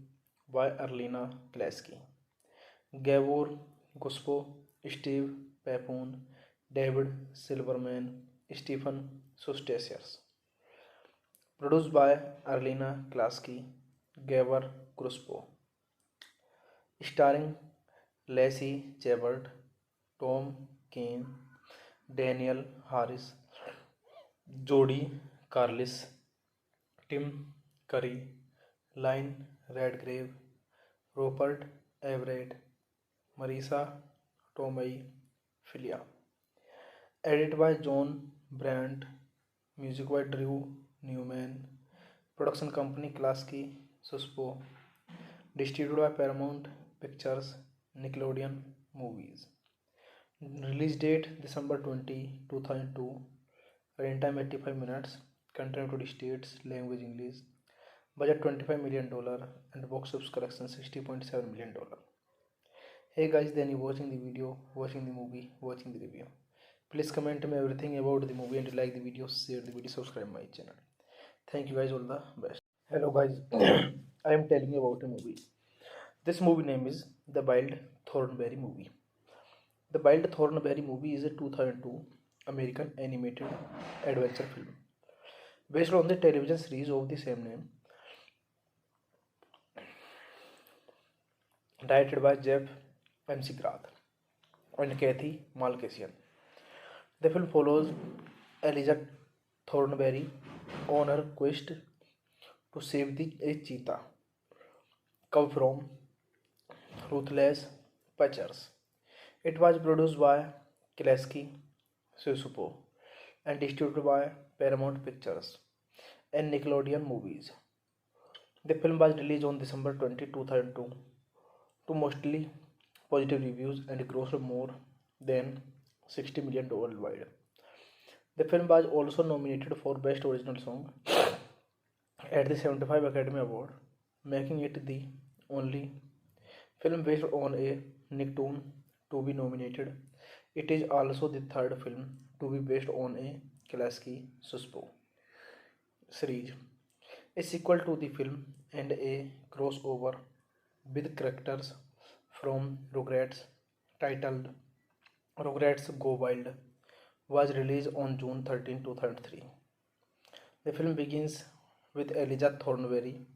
by Arlena Klasky, Gabor Guspo, Steve Papoon, David Silverman, Stephen Sustasius. Produced by Arlena Klasky, Gabor Guspo. Starring Lacey Chabert, Tom Kane, Daniel Harris, Jodie Carlis, Tim Curry, Lynn Redgrave, Rupert Everett, Marisa Tomei Filia. Edited by John Brandt, music by Drew Newman, production company Klasky Suspo, distributed by Paramount Pictures, Nickelodeon Movies. Release date December 20, 2002. Running time 85 minutes. Country United States. Language English. Budget $25 million and box office collection $60.7 million. Hey guys, then you watching the video, watching the movie, watching the review. Please comment me everything about the movie and like the video, share the video, subscribe my channel. Thank you guys, all the best. Hello guys, I am telling you about a movie. This movie name is The Wild Thornberry Movie. The Wild Thornberry Movie is a 2002 American animated adventure film based on the television series of the same name, directed by Jeff McGrath and Kathy Malkasian. The film follows Elijah Thornberry on her quest to save a cheetah cub from ruthless poachers. It was produced by Klasky Susupo and distributed by Paramount Pictures and Nickelodeon movies. The film was released on December 20, 2002 to mostly positive reviews and grossed more than $60 million worldwide. The film was also nominated for Best Original Song at the 75 Academy Award, making it the only film based on a Nicktoon to be nominated. It is also the third film to be based on a Klasky Suspo series, a sequel to the film and a crossover with characters from Rugrats titled Rugrats Go Wild was released on June 13, 2003. The film begins with Elijah Thornberry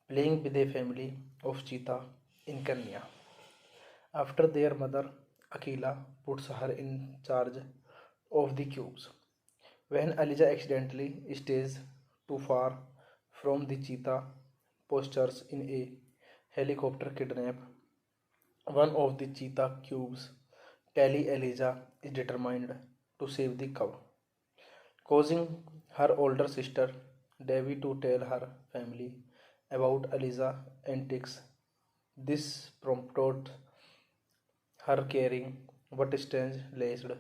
playing with a family of cheetah in Kenya after their mother Akila puts her in charge of the cubes. When Elijah accidentally stays too far from the cheetah postures in a helicopter kidnap one of the cheetah cubes, Tally Elijah is determined to save the cow, causing her older sister Devi to tell her family about Eliza's antics. This prompted her caring but strange-laced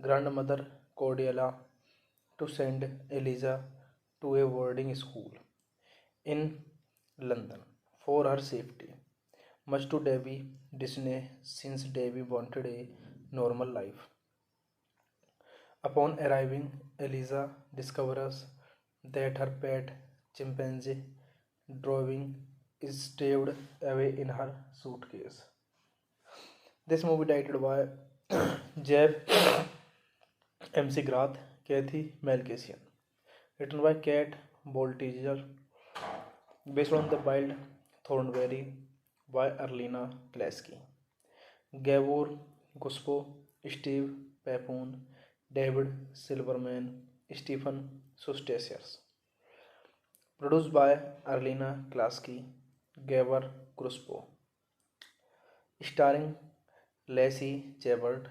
grandmother Cordelia to send Eliza to a boarding school in London for her safety, much to Debbie Disney since Debbie wanted a normal life. Upon arriving, Eliza discovers that her pet chimpanzee drawing is stowed away in her suitcase. This movie directed by Jeff MC Grath, Kathy Malkasian, written by Kat Boltiger, based on The Wild Thornberry by Arlena Klasky, Gabor Guspo, Steve Papoon, David Silverman, Stephen Sustasius. Produced by Arlena Klasky, Gabor Guspo. Starring Lacey Chabert,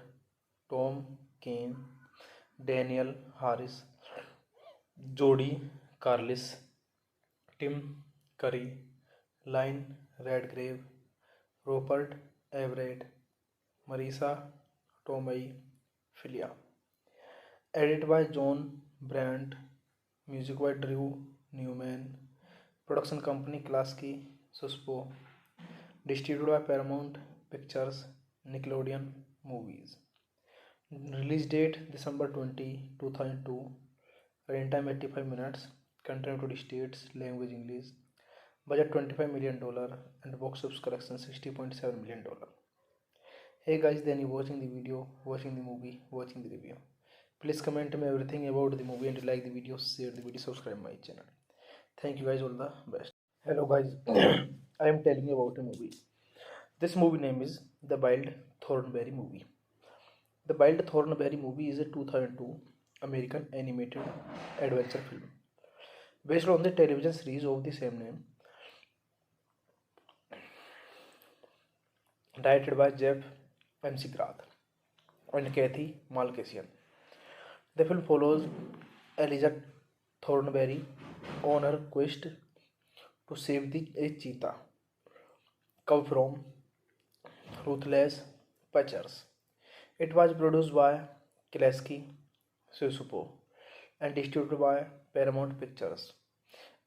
Tom Kane, Daniel Harris, Jodie Carlis, Tim Curry, Lynn Redgrave, Rupert Everett, Marisa Tomei Filia. Edited by John Brandt, music by Drew Newman, production company Klasky Suspo, distributed by Paramount Pictures, Nickelodeon Movies. Release date December 20, 2002. Running time 85 minutes. Country United States. Language English. Budget $25 million and box office collection $60.7 million. Hey guys, then you watching the video, watching the movie, watching the review. Please comment me everything about the movie and like the video, share the video, subscribe my channel. Thank you guys, all the best. Hello guys, I am telling you about a movie. This movie name is The Wild Thornberry Movie. The Wild Thornberry Movie is a 2002 American animated adventure film based on the television series of the same name, directed by Jeff MC Grath and Kathy Malkasian. The film follows Elijah Thornberry on her quest to save a cheetah cub from ruthless poachers. It was produced by Klasky Susupo and distributed by Paramount Pictures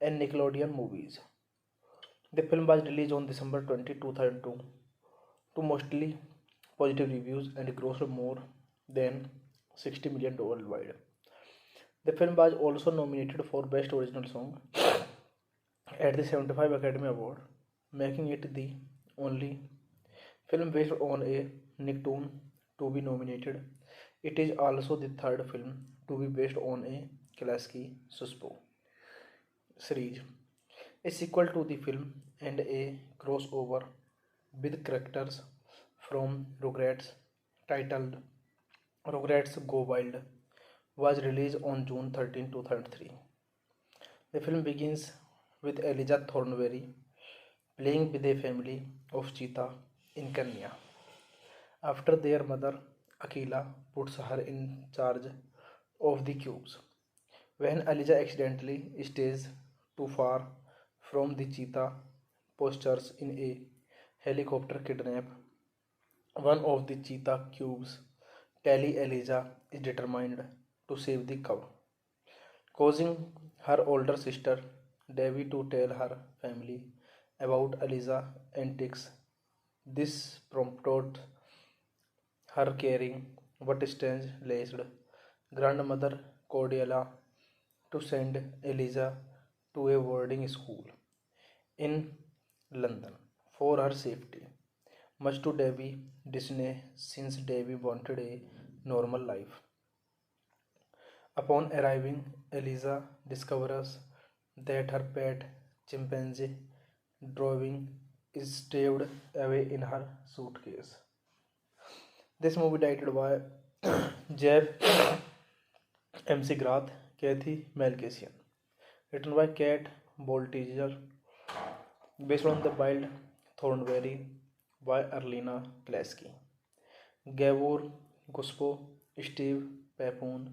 and Nickelodeon Movies. The film was released on December 20, 2002 to mostly positive reviews and grossed more than $60 million worldwide. The film was also nominated for Best Original Song at the 75 Academy Award, making it the only film based on a Nicktoon to be nominated. It is also the third film to be based on a Klasky Suspo series, a sequel to the film and a crossover with characters from Rugrats titled Rugrats Go Wild was released on June 13, 2003. The film begins with Elijah Thornberry playing with a family of cheetah in Kenya after their mother Akila puts her in charge of the cubes. When Elijah accidentally stays too far from the cheetah postures in a helicopter kidnap one of the cheetah cubes, Tally Elijah is determined to save the cub, causing her older sister Devi to tell her family about Elijah's antics. This prompted her caring but strange-laced grandmother Cordelia to send Elijah to a boarding school in London for her safety, much to Debbie Disney since Debbie wanted a normal life. Upon arriving, Eliza discovers that her pet chimpanzee drawing is stowed away in her suitcase. This movie directed by Jeff MC Grath, Kathy Malkasian, written by Kat Boltiger, based on The Wild Thornberry by Arlena Klasky. Gabor Guspo, Steve Papoon,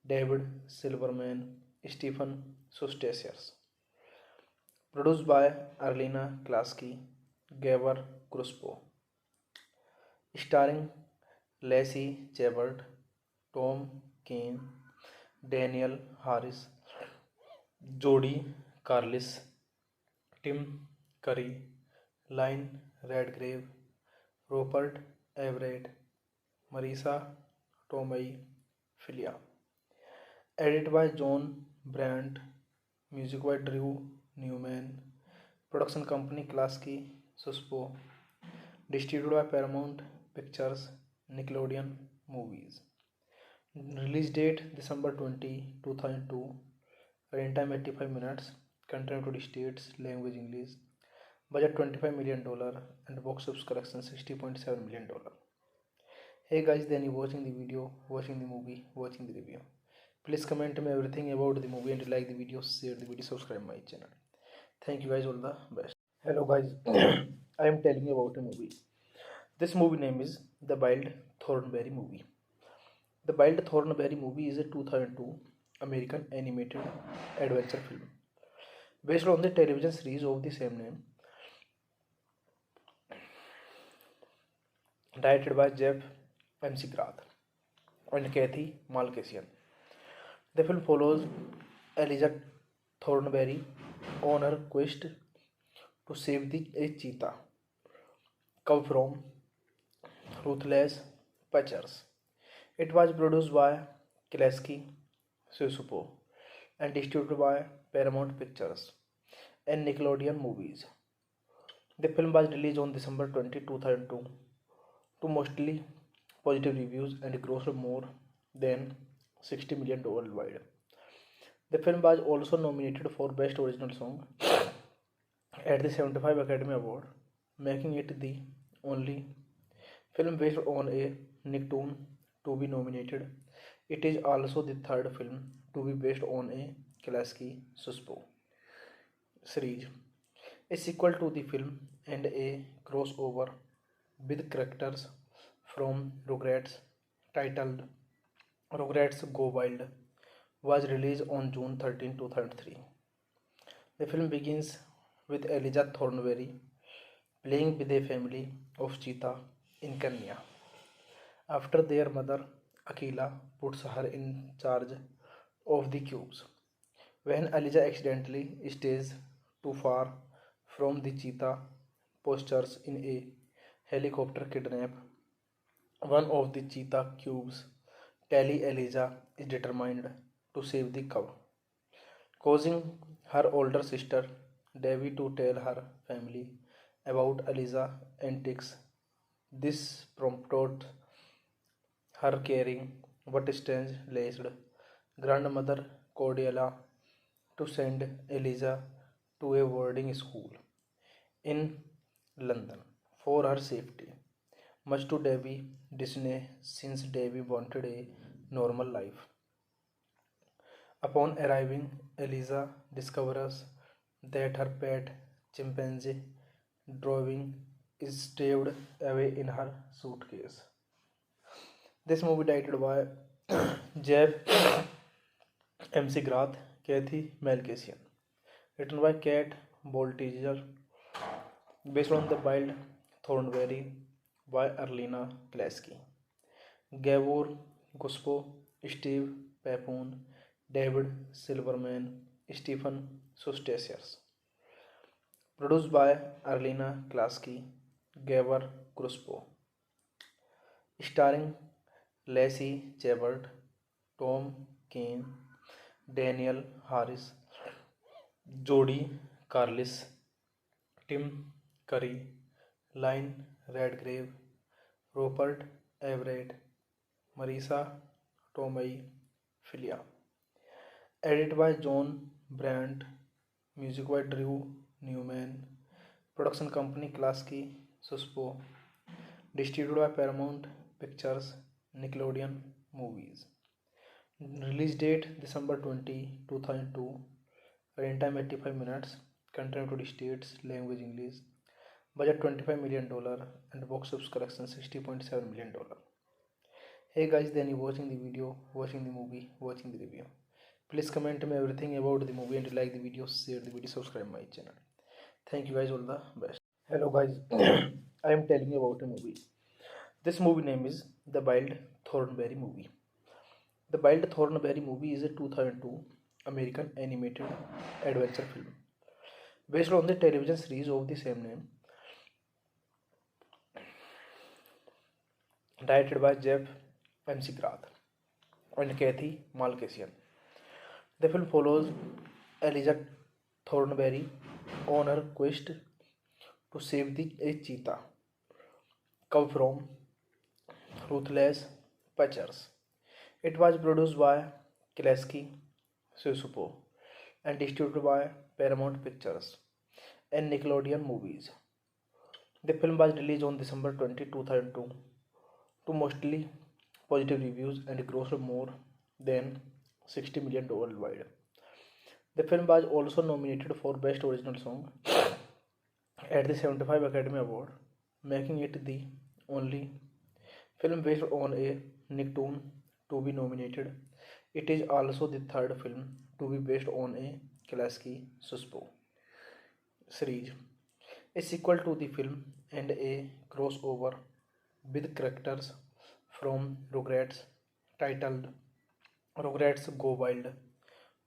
David Silverman, Stephen Sustasius. Produced by Arlena Klasky, Gabor Guspo. Starring Lacey Chabert, Tom Kane, Daniel Harris, Jodie Carlis, Tim Curry, Lynn Redgrave, Rupert Everett, Marisa Tomei Filia. Edited by John Brandt, music by Drew Newman, production company Klasky Suspo, distributed by Paramount Pictures, Nickelodeon Movies. Release date December 20, 2002. Running time 85 minutes. Country United States. Language English. Budget $25 million and box office collection $60.7 million. Hey guys, then you watching the video, watching the movie, watching the review. Please comment me everything about the movie and like the video, share the video, subscribe my channel. Thank you guys, all the best. Hello guys, I am telling you about a movie. This movie name is The Wild Thornberry Movie. The Wild Thornberry Movie is a 2002 American animated adventure film based on the television series of the same name, directed by Jeff MC Grath and Kathy Malkasian. The film follows Elijah Thornberry on her quest to save a cheetah cub from ruthless poachers. It was produced by Klasky Susupo and distributed by Paramount Pictures and Nickelodeon Movies. The film was released on December 20, 2002 to mostly positive reviews and grossed more than $60 million worldwide. The film was also nominated for Best Original Song at the 75 Academy Award, making it the only film based on a Nicktoon to be nominated. It is also the third film to be based on a Klasky Suspo series, a sequel to the film and a crossover with characters from Rugrats titled Rugrats Go Wild was released on June 13, 2003. The film begins with Elijah Thornberry playing with a family of cheetah in Kenya after their mother Akila puts her in charge of the cubes. When Elijah accidentally stays too far from the cheetah postures in a helicopter kidnap one of the cheetah cubes, Tally Elijah is determined to save the cub, causing her older sister Debbie to tell her family about Elijah's antics. This prompted her caring but strange-laced grandmother Cordelia to send Elijah to a boarding school in London for her safety, much to Debbie Disney since Debbie wanted a normal life. Upon arriving, Eliza discovers that her pet chimpanzee drawing is stowed away in her suitcase. This movie directed by Jeff MC Grath, Kathy Malkasian. Written by Kat Boltiger, based on The Wild Thornberry by Arlena Klasky. Gabor Guspo, Steve Papoon, David Silverman, Stephen Sustasius. Produced by Arlena Klasky, Gabor Guspo. Starring Lacey Chabert, Tom Kane, Daniel Harris, Jody Carlis, Tim Curry, Lynn Redgrave, Rupert Everett, Marisa Tomei Filia. Edited by John Brandt, music by Drew Newman, production company Klasky Suspo, distributed by Paramount Pictures, Nickelodeon Movies. Release date December 20, 2002. Running time 85 minutes. Country United States. Language English. Budget $25 million and box office collection $60.7 million. Hey guys, then you watching the video, watching the movie, watching the review. Please comment me everything about the movie and like the video, share the video, subscribe my channel. Thank you guys, all the best. Hello guys, I am telling you about a movie. This movie name is The Wild Thornberry Movie. The Wild Thornberry Movie is a 2002 American animated adventure film based on the television series of the same name, directed by Jeff MC Grath and Kathy Malkasian. The film follows Elijah Thornberry on her quest to save a cheetah cub from ruthless poachers. It was produced by Klasky Susupo and distributed by Paramount Pictures and Nickelodeon Movies. The film was released on December 20, 2002 to mostly positive reviews and grossed more than $60 million worldwide. The film was also nominated for Best Original Song at the 75 Academy Award, making it the only film based on a Nicktoon to be nominated. It is also the third film to be based on a Klasky Suspo series, a sequel to the film and a crossover with characters from Rugrats titled Rugrats Go Wild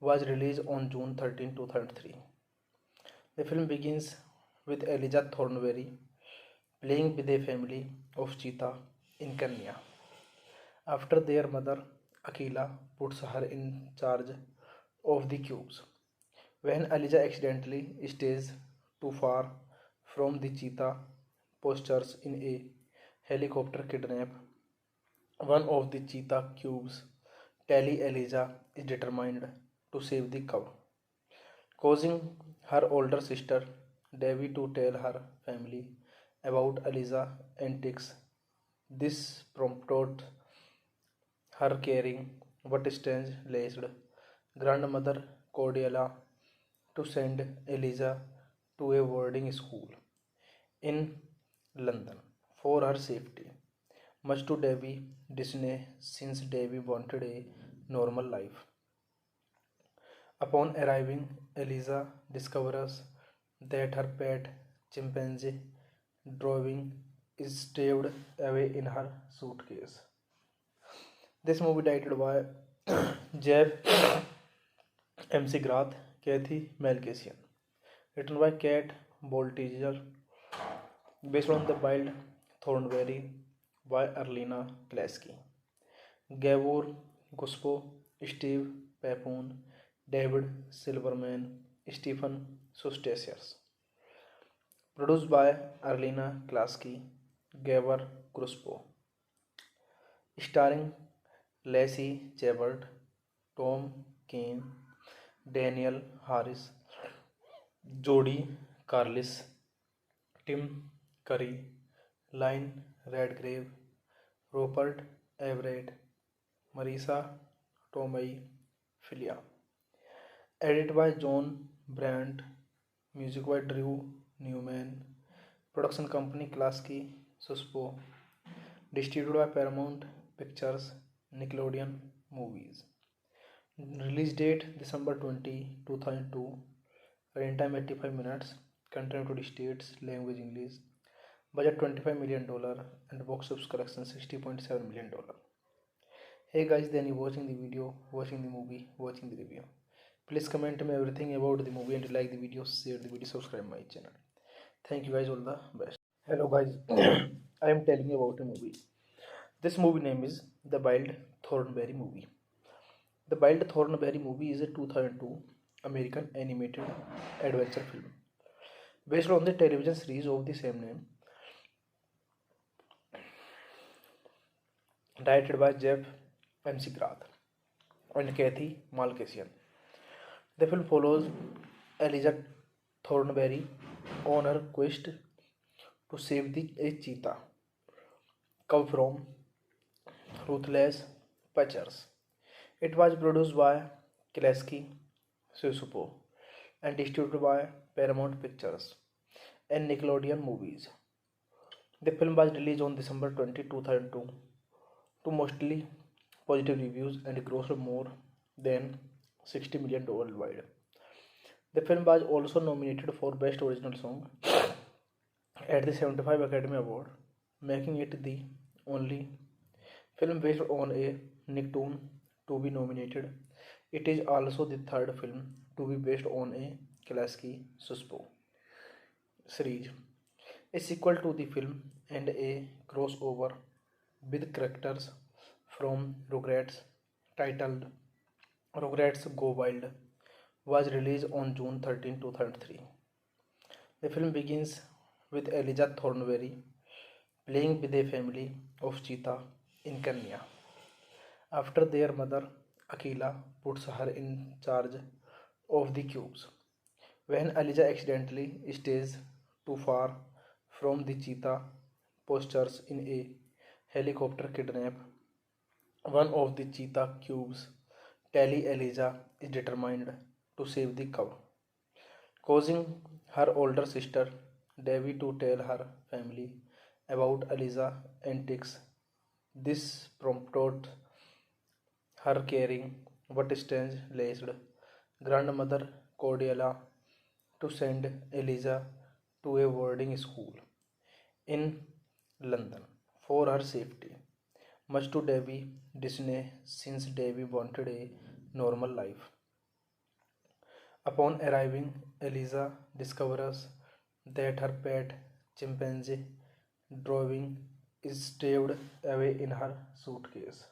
was released on June 13, 2003. The film begins with Elijah Thornberry playing with a family of cheetah in Kenya after their mother Akila puts her in charge of the cubes. When Elijah accidentally stays too far from the cheetah postures in a helicopter kidnap one of the cheetah cubes, Tally Elijah is determined to save the cub, causing her older sister Devi to tell her family about Elijah's antics. This prompted her caring but strange-laced grandmother Cordelia to send Elijah to a boarding school in London for her safety, much to Debbie's dismay since Debbie wanted a normal life. Upon arriving, Eliza discovers that her pet chimpanzee drawing is stowed away in her suitcase. This movie directed by Jeff MC Grath, Kathy Malkasian. Written by Kat Boltiger, based on The Wild Thornberry by Arlena Klasky. Gabor Guspo, Steve Papoon, David Silverman, Stephen Sustasius. Produced by Arlena Klasky, Gabor Guspo. Starring Lacey Chabert, Tom Kane, Daniel Harris, Jody Carlis, Tim Curry, Lynn Redgrave, Rupert Everett, Marisa Tomei Filia. Edited by John Brandt, music by Drew Newman, production company Klasky Suspo, distributed by Paramount Pictures, Nickelodeon Movies. Release date December 20, 2002. Running time 85 minutes. Country United States. Language English. Budget $25 million and box office collection $60.7 million. Hey guys, then you watching the video, watching the movie, watching the review. Please comment me everything about the movie and like the video, share the video, subscribe my channel. Thank you guys, all the best. Hello guys, I am telling you about a movie. This movie name is The Wild Thornberry Movie. The Wild Thornberry Movie is a 2002 American animated adventure film based on the television series of the same name, directed by Jeff McGrath and Kathy Malkasian. The film follows Elijah Thornberry on her quest to save a cheetah cub from ruthless poachers. It was produced by Klasky Susupo and distributed by Paramount Pictures and Nickelodeon Movies. The film was released on December 20, 2002 to mostly positive reviews and grossed more than $60 million worldwide. The film was also nominated for Best Original Song at the 75 Academy Award, making it the only film based on a Nicktoon to be nominated. It is also the third film to be based on a Klasky Susupo series, a sequel to the film and a crossover with characters from Rugrats titled Rugrats Go Wild was released on June 13, 2003. The film begins with Elijah Thornberry playing with a family of cheetah in Kenya after their mother Akila puts her in charge of the cubes. When Elijah accidentally stays too far from the cheetah postures in a helicopter kidnap one of the cheetah cubes, Tally Elijah is determined to save the cub, causing her older sister Debbie to tell her family about Elijah's antics. This prompted her caring but strange-laced grandmother Cordelia to send Elijah to a boarding school in London for her safety, much to Debbie's dismay since Debbie wanted a normal life. Upon arriving, Eliza discovers that her pet chimpanzee drawing is stowed away in her suitcase.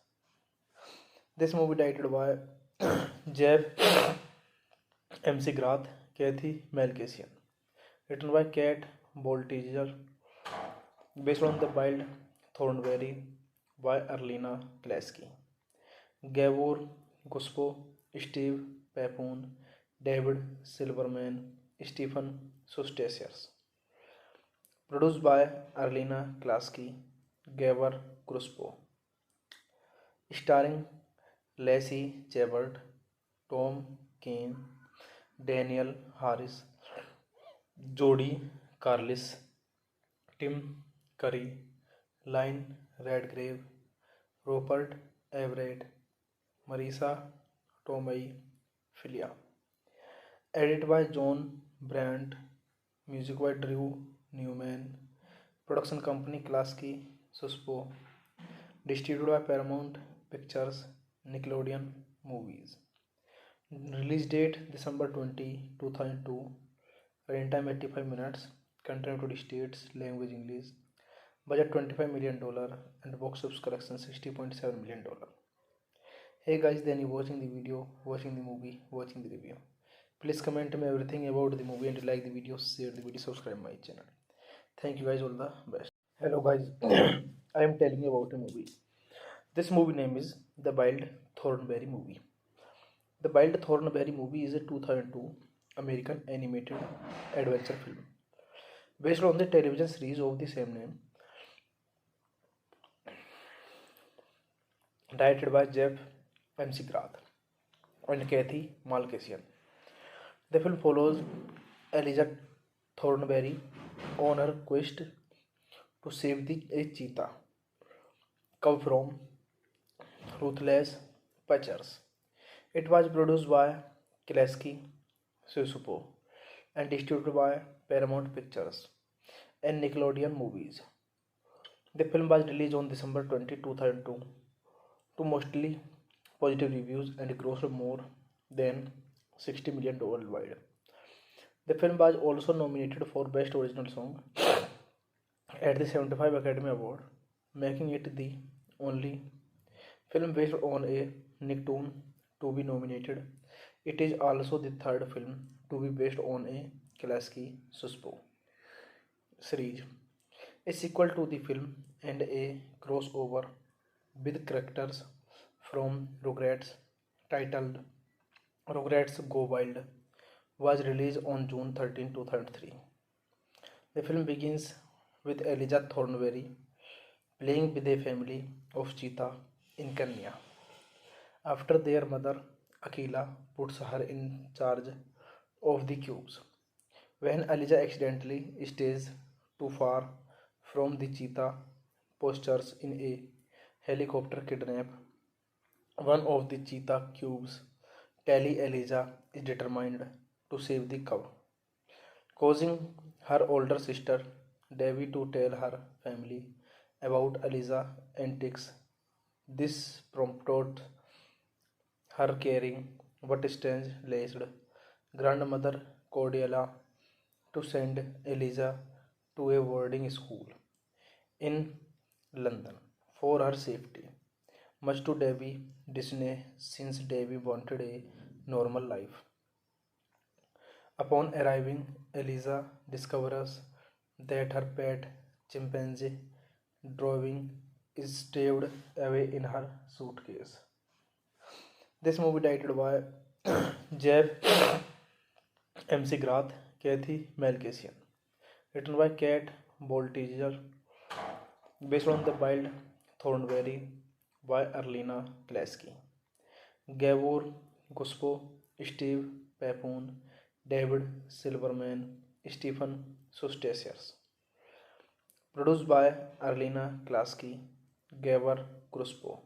This movie directed by Jeff McGrath, Kathy Malkasian, written by Kat Boltiger, based on The Wild Thornberry by Arlena Klasky, Gabor Guspo, Steve Papoon, David Silverman, Stephen Sustasius. Produced by Arlena Klasky, Gabor Guspo. Starring Lacey Chabert, Tom Kane, Daniel Harris, Jody Carlis, Tim Curry, Lynn Redgrave, Rupert Everett, Marisa Tomei Filia. Edited by John Brandt, music by Drew Newman, production company Klasky Susupo, distributed by Paramount Pictures, Nickelodeon Movies. Release date December 20, 2002. Running time 85 minutes. Country United States. Language English. Budget $25 million and box office collection $60.7 million. Hey guys, then you watching the video, watching the movie, watching the review. Please comment me everything about the movie and like the video, share the video, subscribe my channel. Thank you guys, all the best. Hello guys, I am telling you about a movie. This movie name is The Wild Thornberry Movie. The Wild Thornberry Movie is a 2002 American animated adventure film based on the television series of the same name, directed by Jeff McGrath and Kathy Malkasian. The film follows Elijah Thornberry on her quest to save a cheetah cub from ruthless poachers. It was produced by Klasky Susupo and distributed by Paramount Pictures and Nickelodeon Movies. The film was released on December 20, 2002 to mostly positive reviews and grossed more than $60 million worldwide. The film was also nominated for Best Original Song at the 75 Academy Award, making it the only film based on a Nicktoon to be nominated. It is also the third film to be based on a Klasky Suspo series, a sequel to the film and a crossover with characters from Rugrats titled Rugrats Go Wild was released on June 13, 2003. The film begins with Elijah Thornberry playing with a family of cheetah in Kenya after their mother Akila puts her in charge of the cubes. When Elijah accidentally stays too far from the cheetah postures in a helicopter kidnap one of the cheetah cubes, Tally Elijah is determined to save the cub, causing her older sister Devi to tell her family about Eliza's antics. This prompted her caring but strange-laced grandmother Cordelia to send Eliza to a boarding school in London for her safety, much to Debbie's dismay since Debbie wanted a normal life. Upon arriving, Eliza discovers that her pet chimpanzee drawing is stowed away in her suitcase. This movie directed by Jeff McGrath, Kathy Malkasian, written by Kat Boltiger, based on The Wild Thornberry by Arlena Klasky, Gabor Guspo, Steve Papoon, David Silverman, Stephen Sustasius. Produced by Arlena Klasky, Gabor Guspo.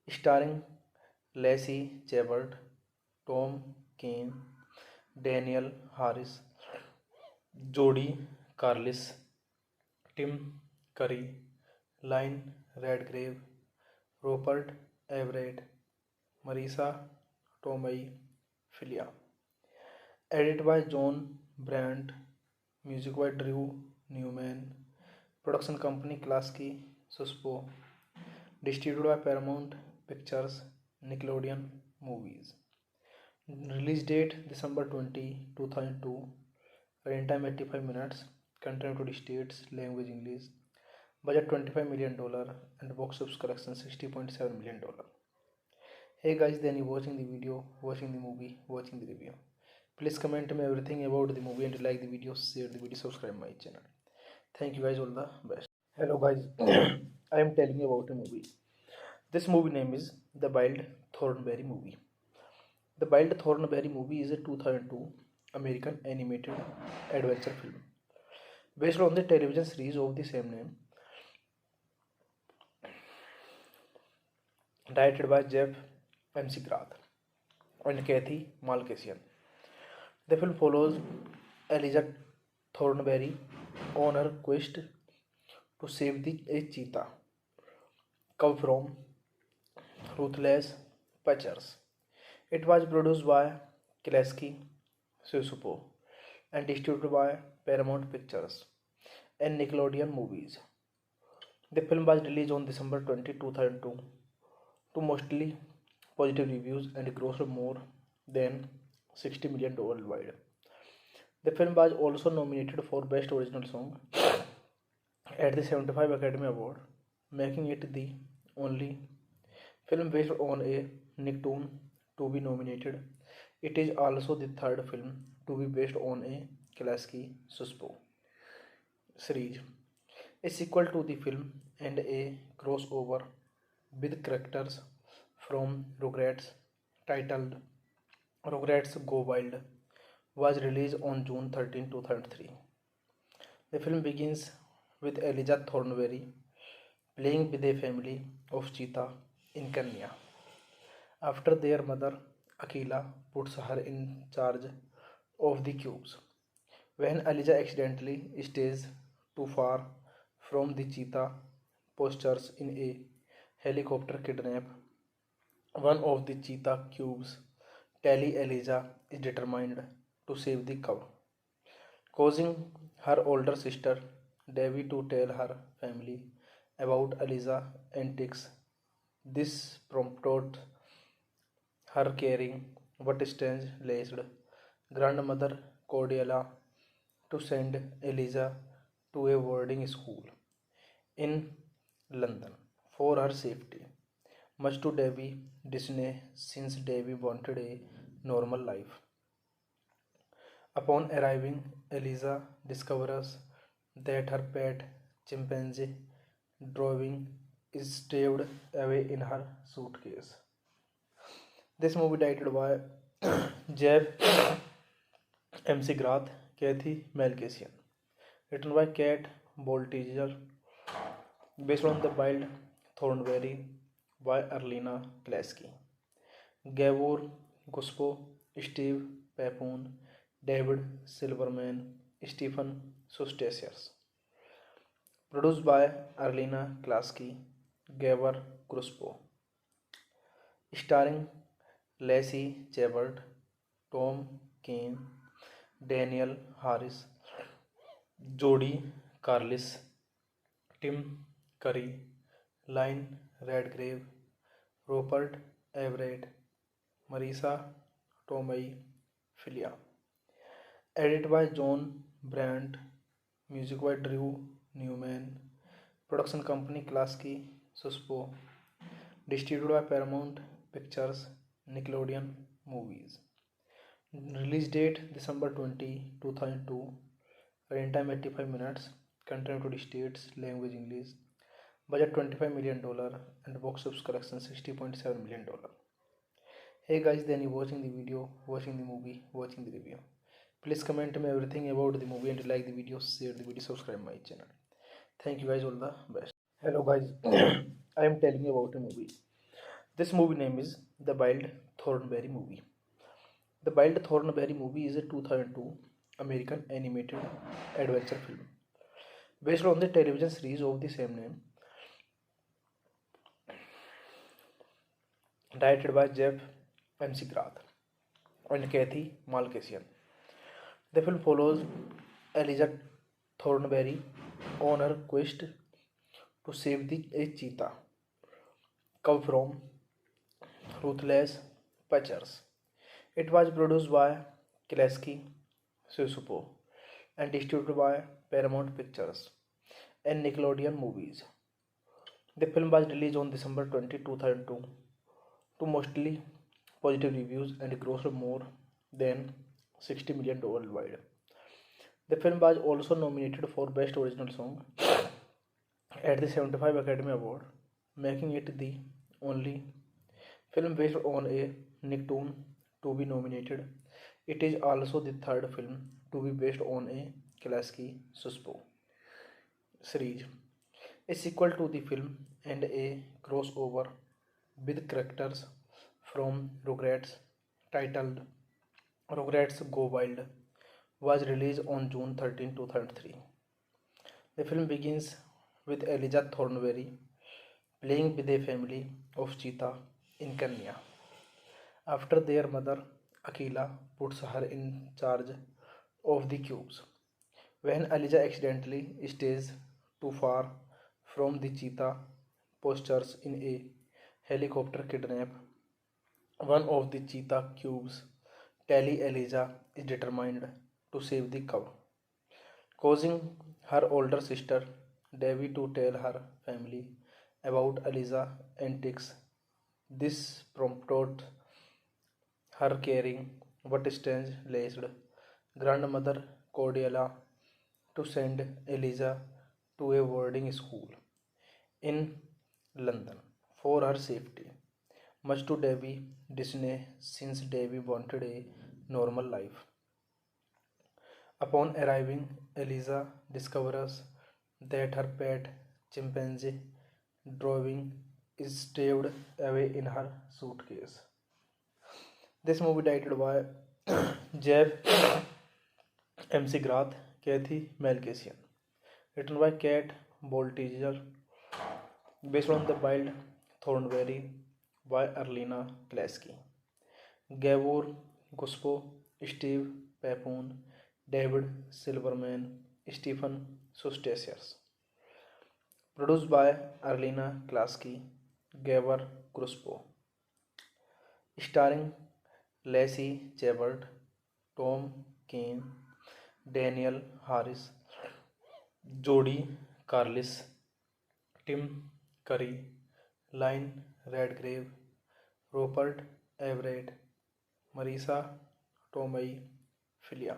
Starring Lacey Chabert, Tom Kane, Daniel Harris, Jodie Carlis, Tim Curry, Lynn Redgrave, Rupert Everett, Marisa Tomei Filia. Edited by John Brandt, music by Drew Newman, production company Klasky Suspo, distributed by Paramount Pictures, Nickelodeon Movies. Release date December 20, 2002. Running time 85 minutes. Country United States. Language English. Budget $25 million and box office collection $60.7 million. Hey guys, then you watching the video, watching the movie, watching the review. Please comment me everything about the movie and like the video, share the video, subscribe my channel. Thank you guys, all the best. Hello guys, I am telling you about a movie. This movie name is The Wild Thornberry Movie. The Wild Thornberry Movie is a 2002 American animated adventure film based on the television series of the same name, directed by Jeff McGrath and Kathy Malkasian. The film follows Elijah Thornberry on her quest to save a cheetah cub from ruthless poachers. It was produced by Klasky Susupo and distributed by Paramount Pictures and Nickelodeon Movies. The film was released on December 20, 2002 to mostly positive reviews and grossed more than $60 million worldwide. The film was also nominated for Best Original Song at the 75 Academy Award, making it the only film based on a Nicktoon to be nominated. It is also the third film to be based on a Klasky Suspo series, a sequel to the film and a crossover with characters from Rugrats titled Rugrats Go Wild was released on June 13, 2003. The film begins with Elijah Thornberry playing with a family of cheetah in Kenya after their mother Akila puts her in charge of the cubes. When Elijah accidentally stays too far from the cheetah postures in a helicopter kidnap one of the cheetah cubes, Tally Elijah is determined to save the cow, causing her older sister Devi to tell her family about Elijah's antics. This prompted her caring but strange-laced grandmother Cordelia to send Eliza to a boarding school in London for her safety, much to Debbie's dismay since Debbie wanted a normal life. Upon arriving, Eliza discovers that her pet chimpanzee drawing is stowed away in her suitcase. This movie directed by Jeff MC Grath, Kathy Malkasian, written by Kat Boltiger, based on The Wild Thornberry by Arlena Klasky, Gabor Guspo, Steve Papoon, David Silverman, Stephen Sustasius. Produced by Arlena Klasky, Gabor Guspo. Starring Lacey Chabert, Tom Kane, Daniel Harris, Jodie Carlis, Tim Curry, Lynn Redgrave, Rupert Everett, Marisa Tomei Filia. Edited by John Brandt, music by Drew Newman, production company Klasky Suspo, distributed by Paramount Pictures, Nickelodeon Movies. Release date December 20, 2002. Running time 85 minutes. Country United States. Language English. Budget $25 million and box office collection $60.7 million. Hey guys, then you watching the video, watching the movie, watching the review. Please comment me everything about the movie and like the video, share the video, subscribe my channel. Thank you guys, all the best. Hello guys, I am telling you about a movie. This movie name is The Wild Thornberry Movie. The Wild Thornberry Movie is a 2002 American animated adventure film based on the television series of the same name, directed by Jeff MC Grath and Kathy Malkasian. The film follows Elijah Thornberry on her quest to save a cheetah cub from ruthless poachers. It was produced by Klasky Susupo and distributed by Paramount Pictures and Nickelodeon Movies. The film was released on December 20, 2002 to mostly positive reviews and grossed more than $60 million worldwide. The film was also nominated for Best Original Song at the 75 Academy Award, making it the only film based on a Nicktoon to be nominated. It is also the third film to be based on a Klasky Suspo series, a sequel to the film and a crossover with characters from Rugrats titled Rugrats Go Wild was released on June 13, 2003. The film begins with Elijah Thornberry playing with a family of cheetah in Kenya after their mother Akila puts her in charge of the cubes. When Elijah accidentally stays too far from the cheetah postures in a helicopter kidnap one of the cheetah cubes, Tally Elijah is determined to save the cow, causing her older sister Debbie to tell her family about Elijah's antics. This prompted her caring but strange-laced grandmother Cordelia to send Eliza to a boarding school in London for her safety, much to Debbie's dismay since Debbie wanted a normal life. Upon arriving, Eliza discovers that her pet chimpanzee drawing is stowed away in her suitcase. This movie directed by Jeff MC Grath, Kathy Malkasian, written by Kat Boltiger, based on The Wild Thornberry by Arlena Klasky, Gabor Guspo, Steve Papoon, David Silverman, Stephen Sustasius. Produced by Arlena Klasky, Gabor Guspo. Starring Lacey Chabert, Tom Kane, Daniel Harris, Jodie Carlis, Tim Curry, Lynn Redgrave, Rupert Everett, Marisa Tomei Filia.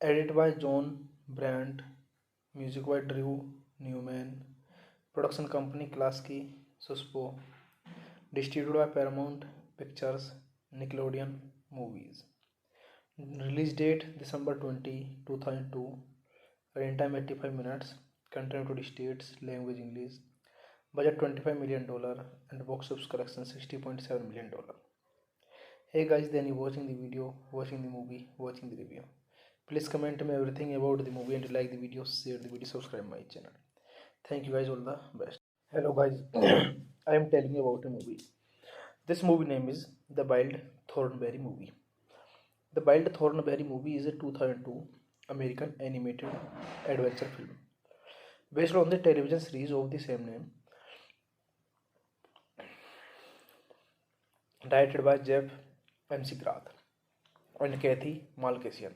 Edited by John Brandt, music by Drew Newman, production company Klasky Suspo, distributed by Paramount Pictures, Nickelodeon Movies. Release date December 20, 2002. Running time 85 minutes. Country United States. Language English. Budget $25 million and box office collection $60.7 million. Hey guys, then you watching the video, watching the movie, watching the review. Please comment me everything about the movie and like the video, share the video, subscribe my channel. Thank you guys, all the best. Hello guys, I am telling you about a movie. This movie name is The Wild Thornberry Movie. The Wild Thornberry Movie is a 2002 American animated adventure film based on the television series of the same name, directed by Jeff MC Grath and Kathy Malkasian.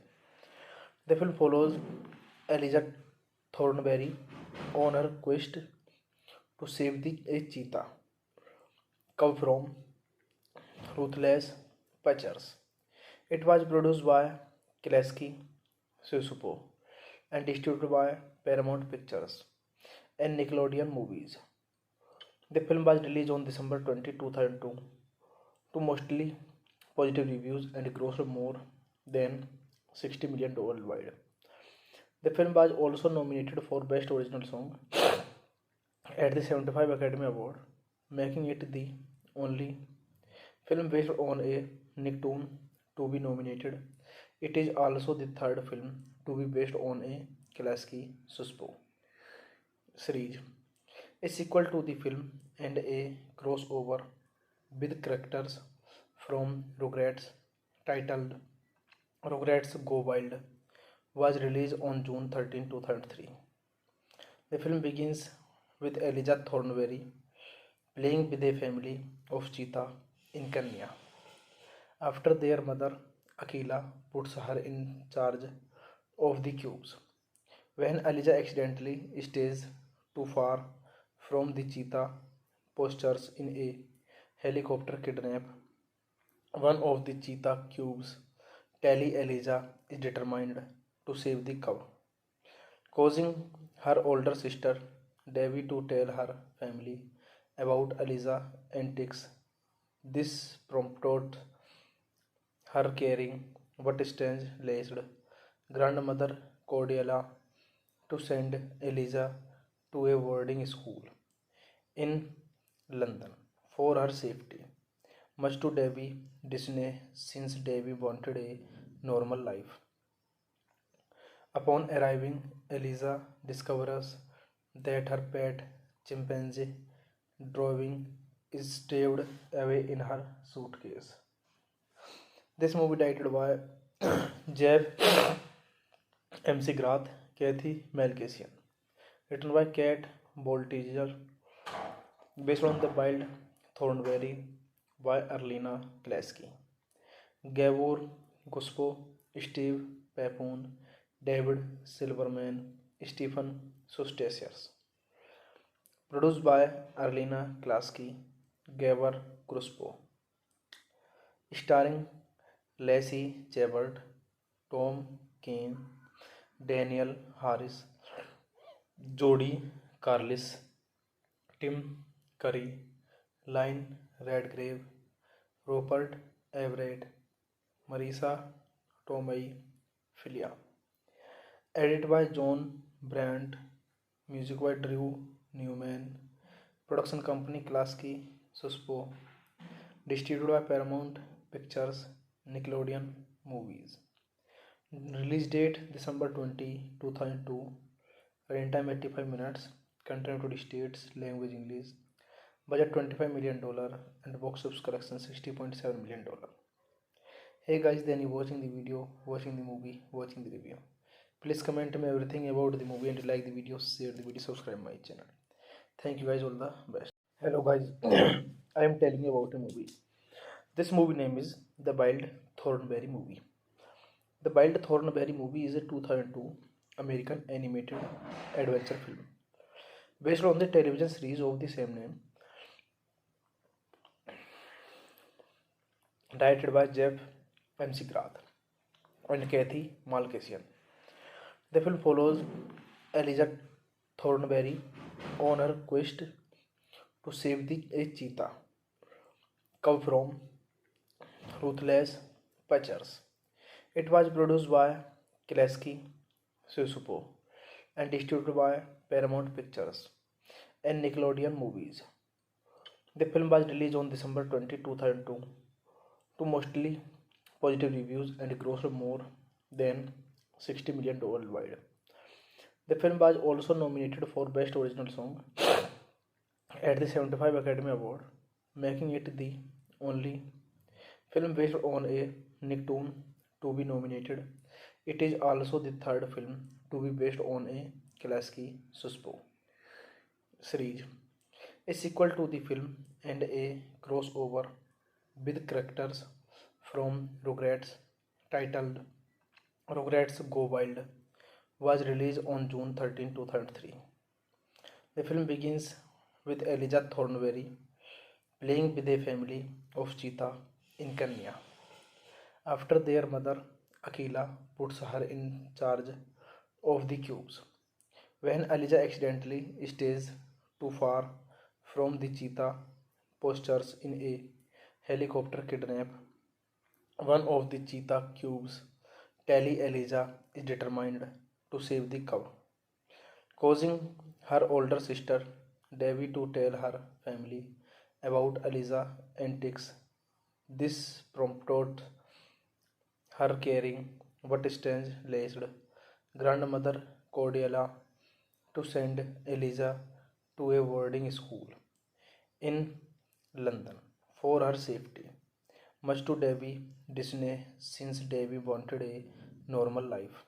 The film follows Elijah Thornberry on her quest to save a cheetah cub from ruthless poachers. It was produced by Klasky Susupo and distributed by Paramount Pictures and Nickelodeon Movies. The film was released on December 20, 2002 to mostly positive reviews and grossed more than $60 million worldwide. The film was also nominated for Best Original Song at the 75 Academy Award, making it the only film based on a Nicktoon to be nominated. It is also the third film to be based on a Klasky Suspo series, a sequel to the film and a crossover with characters from Rugrats titled Rugrats Go Wild was released on June 13, 2003. The film begins with Elijah Thornberry playing with a family of cheetah in Kenya after their mother Akila puts her in charge of the cubes. When Elijah accidentally stays too far from the cheetah postures in a helicopter kidnap one of the cheetah cubes, Tally Elijah is determined to save the cub, causing her older sister Devi to tell her family about Elijah's antics. This prompted her caring but strange-laced grandmother Cordelia to send Elijah to a boarding school in London for her safety, much to Debbie's dismay since Debbie wanted a normal life. Upon arriving, Eliza discovers that her pet chimpanzee drawing is stowed away in her suitcase. This movie directed by Jeff MC Grath, Kathy Malkasian, written by Kat Boltiger, based on The Wild Thornberry by Arlena Klasky, Gabor Guspo, Steve Papoon, David Silverman, Stephen Sustasius. Produced by Arlena Klasky, Gabor Guspo. Starring Lacey Chabert, Tom Kane, Daniel Harris, Jodie Carlis, Tim Curry, Lynn Redgrave, Rupert Everett, Marisa Tomei Filia. Edited by John Brandt, music by Drew Newman, production company Klasky Suspo, distributed by Paramount Pictures, Nickelodeon Movies. Release date December 20, 2002. Running time 85 minutes. Country United States. Language English. Budget $25 million and box office collection $60.7 million. Hey guys, then you watching the video, watching the movie, watching the review. Please comment me everything about the movie and like the video, share the video, subscribe my channel. Thank you guys, all the best. Hello guys, I am telling you about a movie. This movie name is The Wild Thornberry Movie. The Wild Thornberry Movie is a 2002 American animated adventure film based on the television series of the same name, directed by Jeff McGrath and Kathy Malkasian. The film follows Elijah Thornberry on her quest to save a cheetah cub from ruthless poachers. It was produced by Klasky Susupo and distributed by Paramount Pictures and Nickelodeon Movies. The film was released on December 20, 2002 to mostly positive reviews and grossed more than $60 million worldwide. The film was also nominated for Best Original Song at the 75 Academy Award, making it the only film based on a Nicktoon to be nominated. It is also the third film to be based on a Klasky Susupo series, a sequel to the film and a crossover with characters from Rugrats titled Rugrats Go Wild was released on June 13, 2003. The film begins with Elijah Thornberry playing with a family of cheetah in Kenya after their mother Akila puts her in charge of the cubes. When Elijah accidentally stays too far from the cheetah postures in a helicopter kidnap one of the cheetah cubes, Tally Elijah is determined to save the cub, causing her older sister Debbie to tell her family about Elijah's antics. This prompted her caring but strange-laced grandmother Cordelia to send Elijah to a boarding school in London for her safety, much to Debbie's dismay since Debbie wanted a normal life.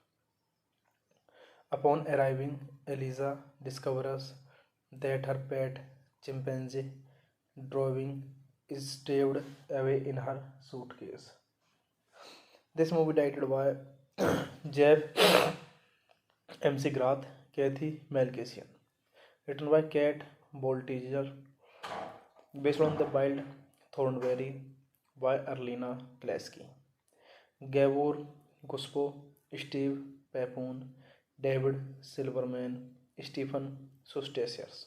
Upon arriving, Eliza discovers that her pet chimpanzee drawing is stowed away in her suitcase. This movie directed by Jeff McGrath, Kathy Malkasian, written by Kat Boltiger, based on The Wild Thornberry by Arlena Klasky, Gabor Guspo, Steve Papoon, David Silverman, Stephen Sustasius.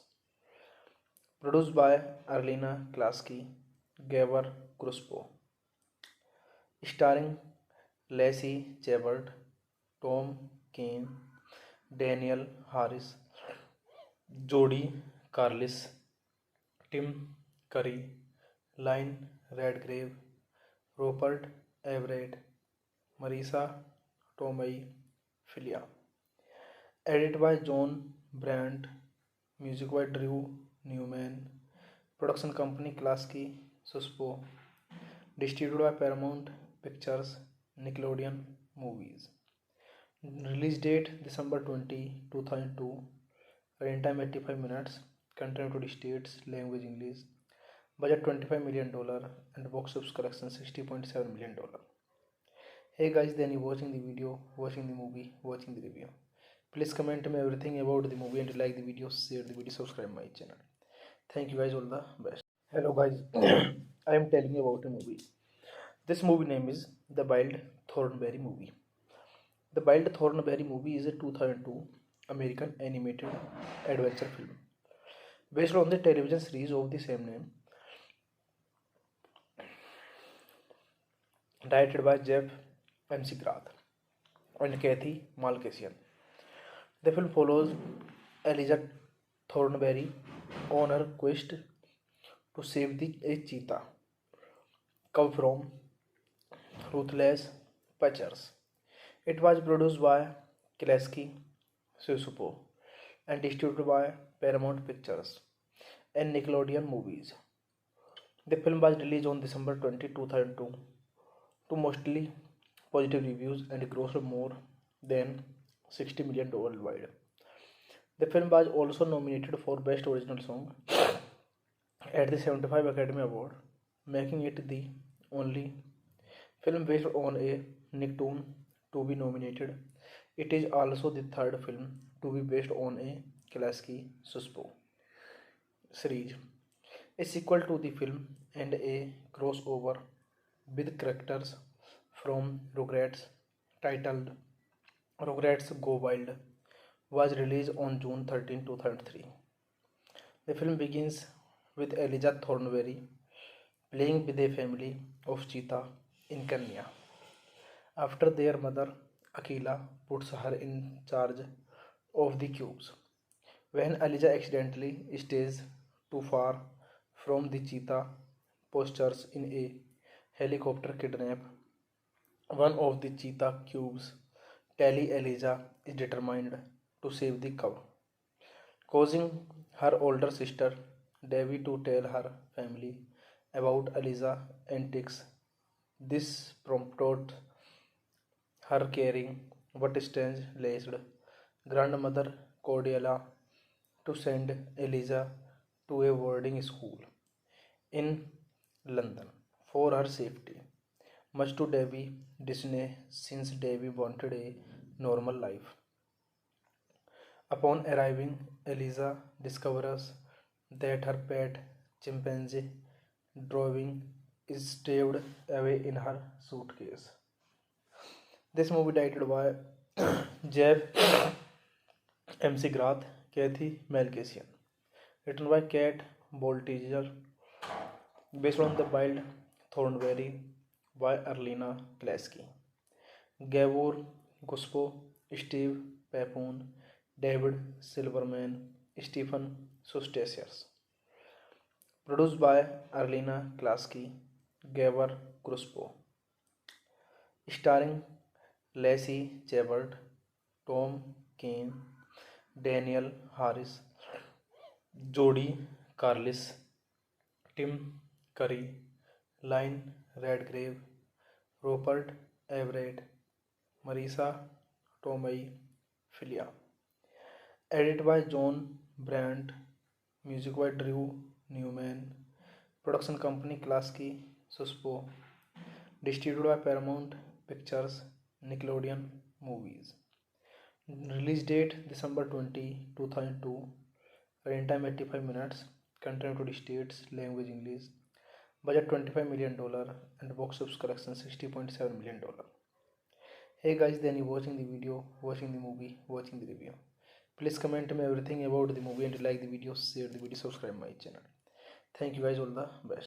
Produced by Arlena Klasky, Gabor Guspo. Starring Lacey Chabert, Tom Kane, Daniel Harris, Jody Carlis, Tim Curry, Lynn Redgrave, Rupert Everett, Marisa Tomei Filia. Edited by John Brandt, music by Drew Newman, production company Klasky Susupo, distributed by Paramount Pictures, Nickelodeon Movies. Release date December 20, 2002. Running time 85 minutes. Country United States. Language English. Budget $25 million and box office collection $60.7 million. Hey guys, then you watching the video, watching the movie, watching the review. Please comment me everything about the movie and like the video, share the video, subscribe my channel. Thank you guys, all the best. Hello guys, I am telling you about a movie. This movie name is The Wild Thornberry Movie. The Wild Thornberry Movie is a 2002 American animated adventure film based on the television series of the same name, directed by Jeff McGrath and Kathy Malkasian. The film follows Elijah Thornberry on her quest to save a cheetah cub from Ruthless Pictures. It was produced by Klasky Susupo and distributed by Paramount Pictures and Nickelodeon Movies. The film was released on December 20, 2002 to mostly positive reviews and grossed more than $60 million worldwide. The film was also nominated for Best Original Song at the 75 Academy Award, making it the only film based on a Nicktoon to be nominated. It is also the third film to be based on a Klasky Suspo series, a sequel to the film and a crossover with characters from Rugrats titled Rugrats Go Wild was released on June 13, 2003. The film begins with Elijah Thornberry playing with a family of cheetah in Kenya after their mother Akila puts her in charge of the cubes. When Elijah accidentally stays too far from the cheetah postures in a helicopter kidnap one of the cheetah cubes, Tally Elijah is determined to save the cub, causing her older sister Devi to tell her family about Eliza's antics. This prompted her caring but strange-laced grandmother Cordelia to send Eliza to a boarding school in London for her safety, much to Debbie's dismay since Debbie wanted a normal life. Upon arriving, Eliza discovers that her pet chimpanzee drawing is stowed away in her suitcase. This movie directed by Jeff MC Grath, Kathy Malkasian, written by Kat Boltiger, based on The Wild Thornberry by Arlena Klasky, Gabor Guspo, Steve Papoon, David Silverman, Stephen Sustasius. Produced by Arlena Klasky, Gabor Guspo. Starring Lacey Chabert, Tom Kane, Daniel Harris, Jody Carlis, Tim Curry, Lynn Redgrave, Rupert Everett, Marisa Tomei Filia. Edited by John Brandt, music by Drew Newman, production company Klasky Suspo, distributed by Paramount Pictures, Nickelodeon Movies. Release date December 20, 2002. Running time 85 minutes. Country United States. Language English. Budget $25 million and box office collection $60.7 million. Hey guys, then you watching the video, watching the movie, watching the review. Please comment me everything about the movie and like the video, share the video, subscribe my channel. Thank you guys, all the best.